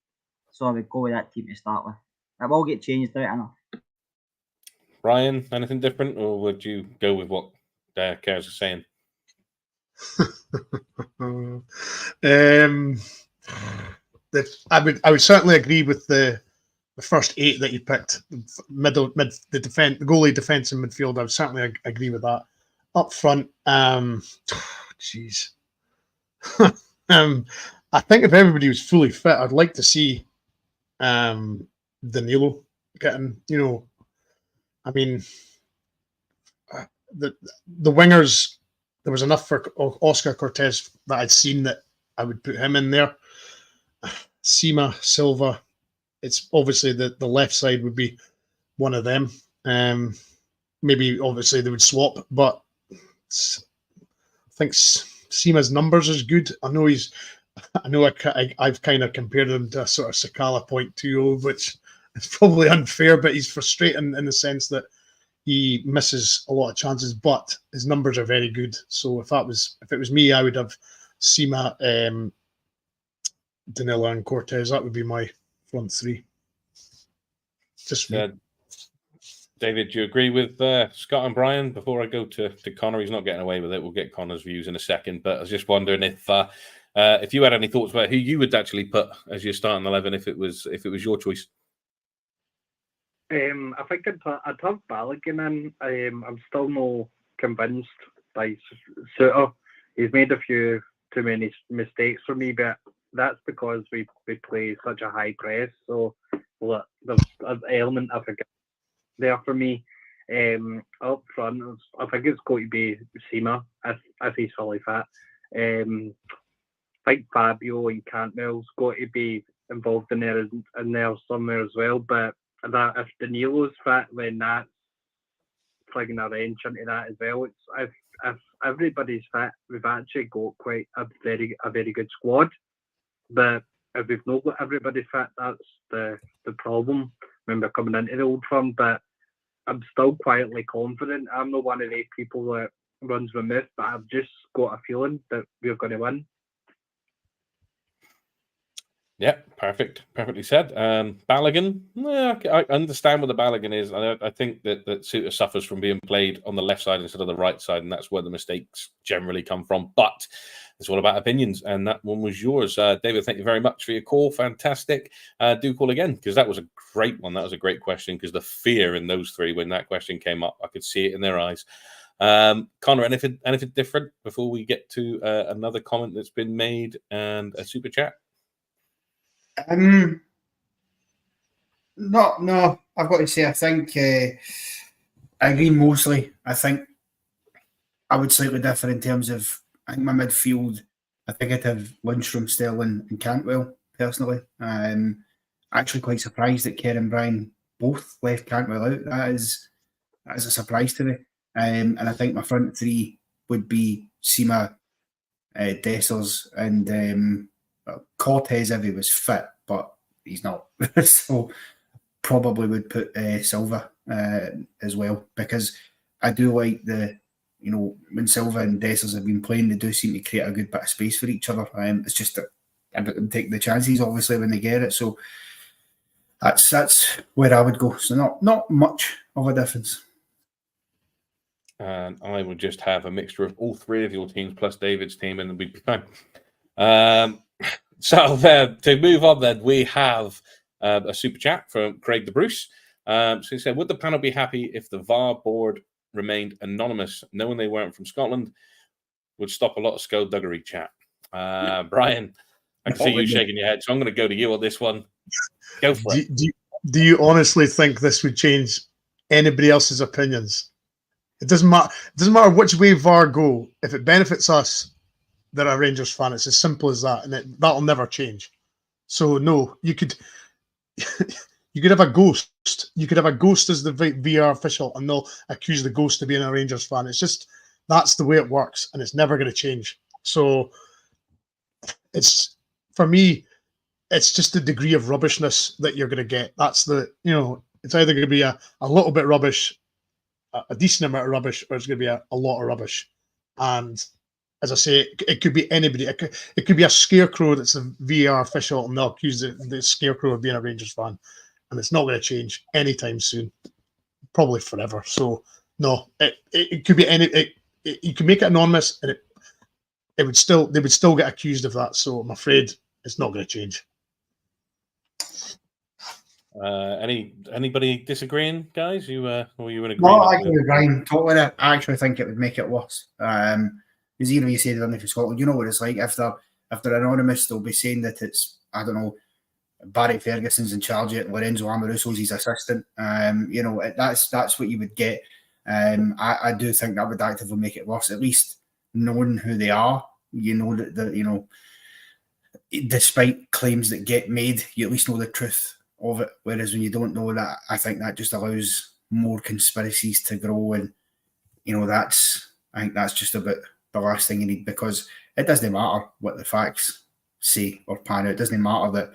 So I would go with that team to start with. It will get changed out enough. Ryan, anything different, or would you go with what Kers is saying? I would certainly agree with the the first 8 that you picked, the goalie, defence, and midfield, I would certainly agree with that. Up front, jeez. I think if everybody was fully fit, I'd like to see Danilo getting, I mean, the wingers, there was enough for Oscar Cortez that I'd seen that I would put him in there. Sima, Silva, it's obviously the left side would be one of them. Maybe obviously they would swap, but I think Sima's numbers is good. I've kind of compared him to a sort of Sakala 0.20, which is probably unfair, but he's frustrating in the sense that he misses a lot of chances, but his numbers are very good. So if it was me, I would have Sima, Danilo, and Cortez. That would be my front 3. Just David, do you agree with Scott and Brian? Before I go to Connor, he's not getting away with it. We'll get Connor's views in a second, but I was just wondering if you had any thoughts about who you would actually put as your starting 11 if it was your choice. I think I'd have Balogun in. I'm still not convinced by Suter. He's made a few too many mistakes for me, but that's because we play such a high press. So there's an element of there for me. Up front, I think it's going to be Sima if he's fully fit. I think Fabio and Cantwell's got to be involved in there somewhere as well. But that if Danilo's fit, then that's flagging a wrench into that as well. It's if everybody's fit, we've actually got quite a very good squad. But if we've not got everybody fit, that's the problem when we're coming into the Old Firm. But I'm still quietly confident. I'm not one of these people that runs with myth, but I've just got a feeling that we're going to win. Yeah, perfectly said. Balogun, I understand what the Balogun is. I think that Suter suffers from being played on the left side instead of the right side, and that's where the mistakes generally come from. But it's all about opinions, and that one was yours. David, thank you very much for your call. Fantastic. Do call again, because that was a great one. That was a great question, because the fear in those 3 when that question came up, I could see it in their eyes. Connor, anything different before we get to another comment that's been made and a super chat? No. I've got to say, I think I agree mostly. I think I would slightly differ in terms of, I think my midfield, I think I'd have Lundstrom, Sterling, and Cantwell personally. Actually, quite surprised that Kerr and Brian both left Cantwell out. That is a surprise to me. And I think my front 3 would be Sima, Dessers, and Cortez if he was fit, but he's not. So probably would put Silva as well, because I do like when Silva and Dessers have been playing, they do seem to create a good bit of space for each other. It's just that about them taking the chances, obviously, when they get it. So that's where I would go. So not much of a difference. And I would just have a mixture of all 3 of your teams plus David's team, and we'd be fine. So to move on, then we have a super chat from Craig the Bruce. So he said, "Would the panel be happy if the VAR board remained anonymous, knowing they weren't from Scotland? Would stop a lot of skullduggery chat." Brian, I can see you shaking your head, so I'm going to go to you on this one. Go for it. Do you honestly think this would change anybody else's opinions? It doesn't matter. It doesn't matter which way VAR go. If it benefits us, they're a Rangers fan. It's as simple as that, and that'll never change. So no, you could have a ghost. You could have a ghost as the VR official, and they'll accuse the ghost of being a Rangers fan. It's just that's the way it works, and it's never going to change. So it's, for me, it's just the degree of rubbishness that you're going to get. That's it's either going to be a little bit rubbish, a decent amount of rubbish, or it's going to be a lot of rubbish. And as I say, it could be anybody. It could be a scarecrow that's a VAR official, and they'll accuse the scarecrow of being a Rangers fan, and it's not going to change anytime soon, probably forever. So no, it could be any. You can make it anonymous, and they would still get accused of that. So I'm afraid it's not going to change. Anybody disagreeing, guys? You or you in agreement? No, I agree with Brian totally. I actually think it would make it worse. Because even if you say they're only for Scotland, you know what it's like. If they're anonymous, they'll be saying that it's, I don't know, Barry Ferguson's in charge of it, Lorenzo Amoroso's his assistant. That's what you would get. I do think that would actively make it worse. At least knowing who they are, you know that despite claims that get made, you at least know the truth of it. Whereas when you don't know that, I think that just allows more conspiracies to grow, and I think that's just about the last thing you need, because it doesn't matter what the facts say or pan out. It doesn't matter that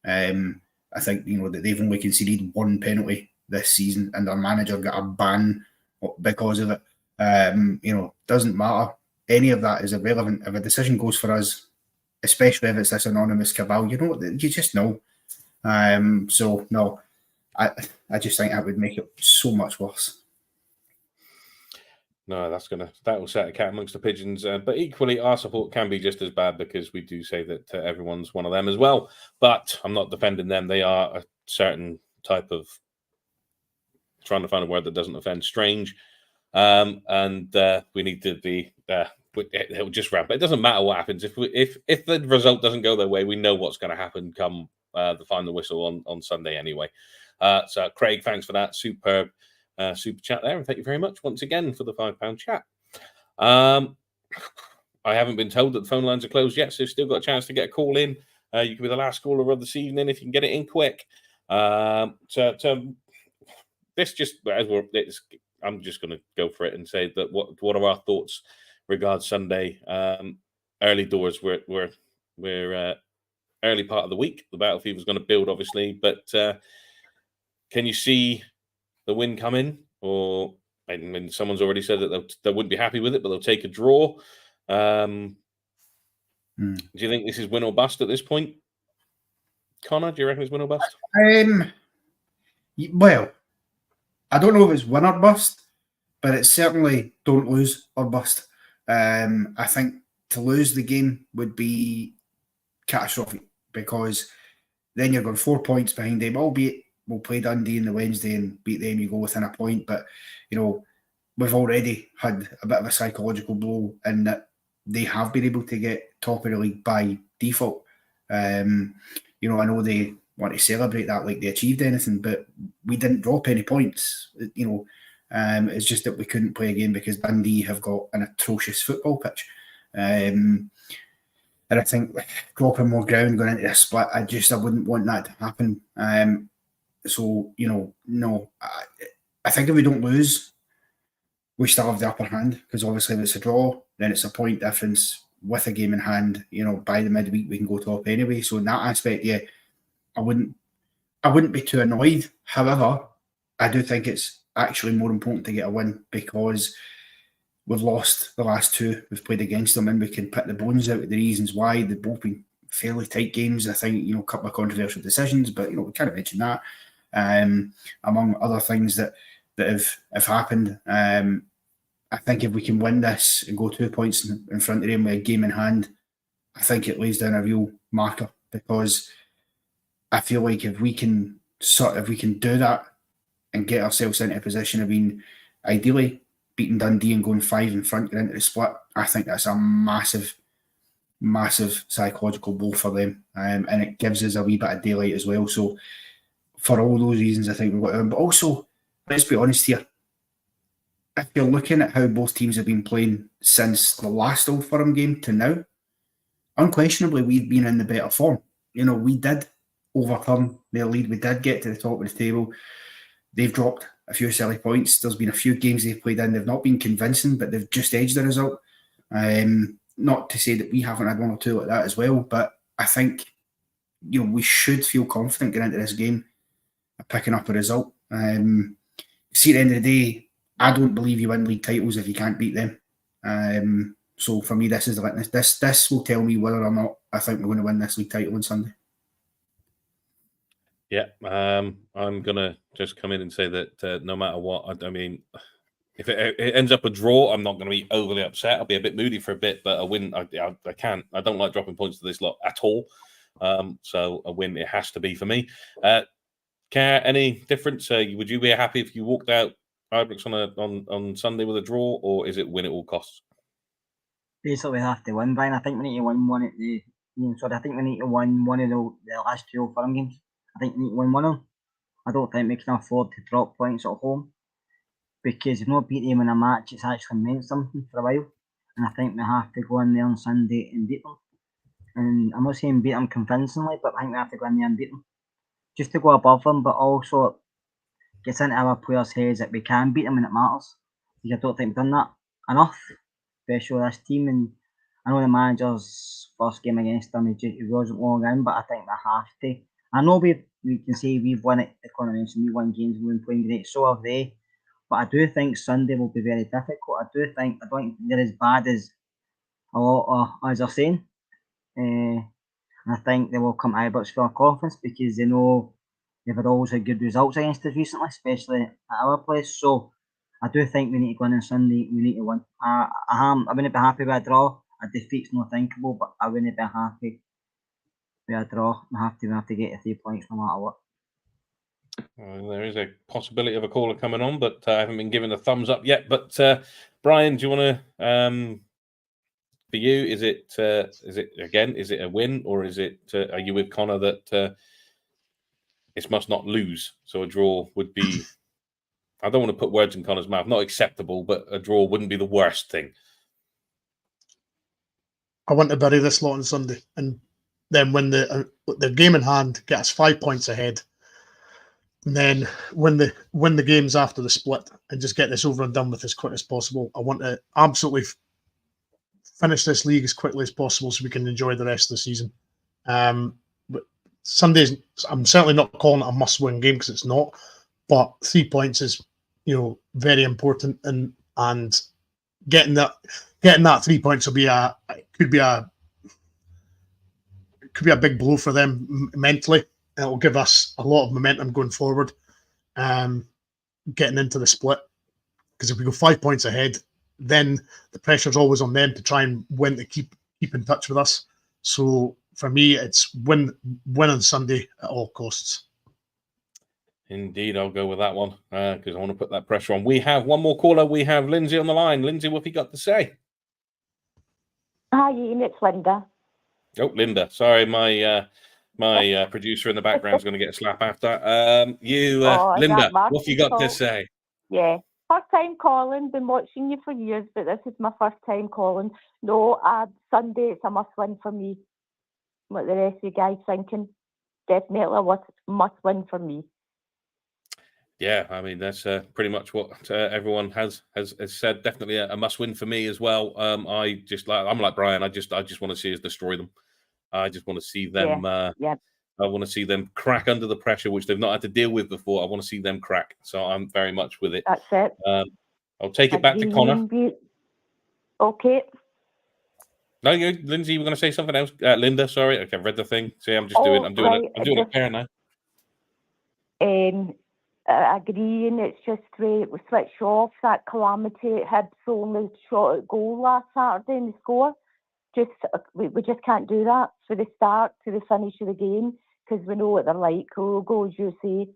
I think that they've only conceded one penalty this season and their manager got a ban because of it. Doesn't matter. Any of that is irrelevant. If a decision goes for us, especially if it's this anonymous cabal, you just know. So no, I just think that would make it so much worse. No, that will set a cat amongst the pigeons. But equally, our support can be just as bad, because we do say that everyone's one of them as well. But I'm not defending them. They are a certain type of, trying to find a word that doesn't offend, strange. And we need to be. It'll just ramp. It doesn't matter what happens. If the result doesn't go their way, we know what's going to happen come the final whistle on Sunday anyway. So Craig, thanks for that. Superb. Super chat there, and thank you very much once again for the £5 chat. I haven't been told that the phone lines are closed yet, so you've still got a chance to get a call in. You can be the last caller of this evening if you can get it in quick. This just I'm just going to go for it and say that what are our thoughts regards Sunday? Early doors, we're early part of the week. The battle fever is going to build, obviously, but can you see the win coming? Or someone's already said that they wouldn't be happy with it, but they'll take a draw. Do you think this is win or bust at this point? Connor, do you reckon it's win or bust? Well, I don't know if it's win or bust, but it's certainly don't lose or bust. I think to lose the game would be catastrophic, because then you're going 4 points behind them, albeit we'll play Dundee on the Wednesday and beat them, you go within a point. But, we've already had a bit of a psychological blow in that they have been able to get top of the league by default. I know they want to celebrate that like they achieved anything, but we didn't drop any points. It's just that we couldn't play a game because Dundee have got an atrocious football pitch. And I think dropping more ground going into a split, I wouldn't want that to happen. So, no, I think if we don't lose, we still have the upper hand, because obviously if it's a draw, then it's a point difference with a game in hand. By the midweek we can go top anyway. So in that aspect, yeah, I wouldn't be too annoyed. However, I do think it's actually more important to get a win, because we've lost the last two we've played against them, and we can pick the bones out of the reasons why. They've both been fairly tight games. I think, a couple of controversial decisions, but we kind of mentioned that. Among other things that have happened. I think if we can win this and go 2 points in front of them with a game in hand, I think it lays down a real marker, because I feel like if we can do that and get ourselves into a position of being ideally beating Dundee and going 5 in front into the split, I think that's a massive, massive psychological blow for them, and it gives us a wee bit of daylight as well. So for all those reasons, I think we've got to win. But also, let's be honest here, if you're looking at how both teams have been playing since the last Old Firm game to now, unquestionably we've been in the better form. We did overcome their lead. We did get to the top of the table. They've dropped a few silly points. There's been a few games they've played in. They've not been convincing, but they've just edged the result. Not to say that we haven't had one or two like that as well, but I think we should feel confident going into this game of picking up a result. See, at the end of the day, I don't believe you win league titles if you can't beat them. So for me, this is the litmus. This will tell me whether or not I think we're going to win this league title on Sunday. Yeah, I'm going to just come in and say that no matter what, I mean, if it ends up a draw, I'm not going to be overly upset. I'll be a bit moody for a bit, but a win, I can't. I don't like dropping points to this lot at all. So a win, it has to be for me. care any difference? Would you be happy if you walked out Ibrox on Sunday with a draw, or is it win at all costs? Basically, we have to win, Brian. I think we need to win one at the. I think we need to win one of the last 2 Old Firm games. I think we need to win one of them. I don't think we can afford to drop points at home, because if we not beat them in a match, it's actually meant something for a while. And I think we have to go in there on Sunday and beat them. And I'm not saying beat them convincingly, but I think we have to go in there and beat them. Just to go above them, but also gets into our players' heads that we can beat them when it matters. Because I don't think we've done that enough, especially this team. And I know the manager's first game against them, he wasn't long in, but I think they have to. I know we can say we've won it, the Coronation, we won games, we've been playing great, so have they. But I do think Sunday will be very difficult. I don't think they're as bad as a lot of us are saying. And I think they will come to Ibrox for confidence, because they know they've had always had good results against us recently, especially at our place. So I do think we need to go in on Sunday. We need to win. I wouldn't be happy with a draw. A defeat's not thinkable, but I wouldn't be happy with a draw. We have to get the 3 points no matter what. There is a possibility of a caller coming on, but I haven't been given a thumbs up yet. But Brian, do you want to? For you, is it a win, or is it? Are you with Connor that it must not lose? So a draw would be. I don't want to put words in Connor's mouth. Not acceptable, but a draw wouldn't be the worst thing. I want to bury this lot on Sunday, and then when the game in hand, get us 5 points ahead, and then win the games after the split, and just get this over and done with as quick as possible. I want to absolutely finish this league as quickly as possible so we can enjoy the rest of the season. But Sundays, I'm certainly not calling it a must-win game, because it's not. But 3 points is, very important, and getting that 3 points will be could be a big blow for them mentally. And it will give us a lot of momentum going forward, getting into the split. Because if we go 5 points ahead, then the pressure's always on them to try and win, to keep in touch with us. So for me, it's win on Sunday at all costs. Indeed, I'll go with that one, because I want to put that pressure on. We have one more caller. We have Lindsay on the line. Lindsay, what have you got to say? Hi, Ian. It's Linda. Oh, Linda. Sorry, my producer in the background is going to get a slap after. Linda, what have you got to say? Yeah. First time calling, been watching you for years, but this is my first time calling. No, Sunday, it's a must win for me. What the rest of you guys thinking? Definitely a must win for me. Yeah, I mean, that's pretty much what everyone has said. Definitely a must win for me as well. I'm like Brian. I just want to see us destroy them. I just want to see them. Yeah. I want to see them crack under the pressure, which they've not had to deal with before. I want to see them crack. So I'm very much with it. That's it. I'll take it back to Connor. Okay. No, Lindsay, you were going to say something else. Linda, sorry. Okay, I've read the thing. See, I'm doing a pair now. Agreeing, it's just we switch off that calamity. Hibs only shot at goal last Saturday in the score. We just can't do that for the start to the finish of the game, because we know what they're like. Oh, go as you say.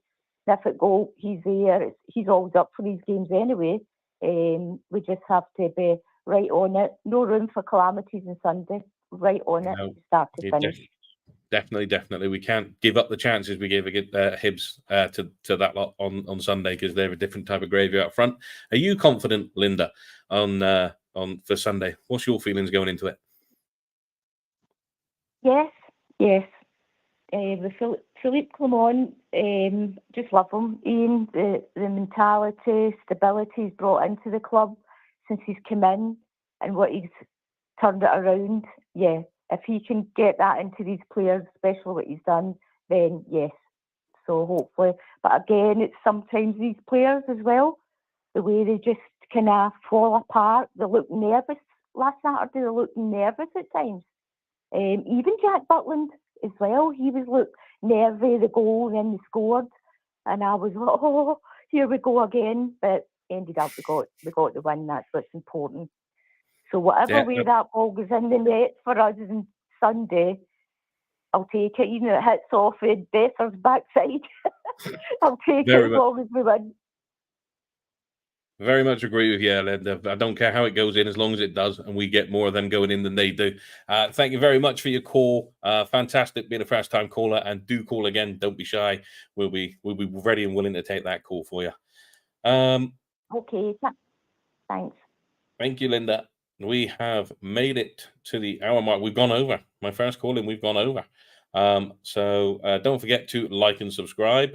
If it go, he's there. He's always up for these games anyway. We just have to be right on it. No room for calamities on Sunday. Right on it, start to finish. Definitely. We can't give up the chances we gave Hibs to that lot on Sunday, because they're a different type of gravy out front. Are you confident, Linda, on for Sunday? What's your feelings going into it? Yes. With Philippe Clement, just love him. Ian, the mentality, stability he's brought into the club since he's come in, and what he's turned it around. Yeah. If he can get that into these players, especially what he's done, then yes. So hopefully. But again, it's sometimes these players as well, the way they just kind of fall apart. They look nervous. Last Saturday, they looked nervous at times. Even Jack Butland as well. He was nervy, the goal, and then they scored. And I was like, oh, here we go again. But ended up we got the win. That's what's important. So whatever way that ball goes in the net for us on Sunday, I'll take it. Even if it hits off Bether's backside. I'll take Very it as much. long as we win. Very much agree with you, Linda. I don't care how it goes in as long as it does, and we get more of them going in than they do. Thank you very much for your call. Fantastic being a first-time caller, and do call again. Don't be shy. We'll be ready and willing to take that call for you. Okay, thanks. Thank you, Linda. We have made it to the hour mark. We've gone over. My first call in, we've gone over. So don't forget to like and subscribe.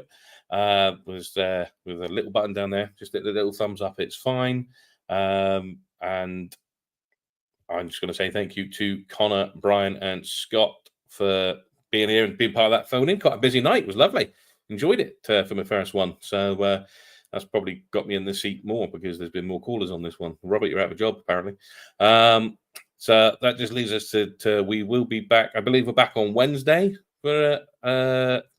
With a little button down there, just hit the little thumbs up, it's fine. And I'm just going to say thank you to Connor, Brian, and Scott for being here and being part of that phone in. Quite a busy night. It was lovely. Enjoyed it for my first one. So that's probably got me in the seat more because there's been more callers on this one. Robert, you're out of a job, apparently. So that just leads us to we will be back. I believe we're back on Wednesday for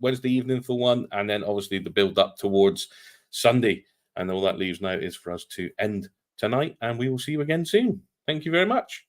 Wednesday evening for one, and then obviously the build up towards Sunday, and all that leaves now is for us to end tonight, and we will see you again soon. Thank you very much.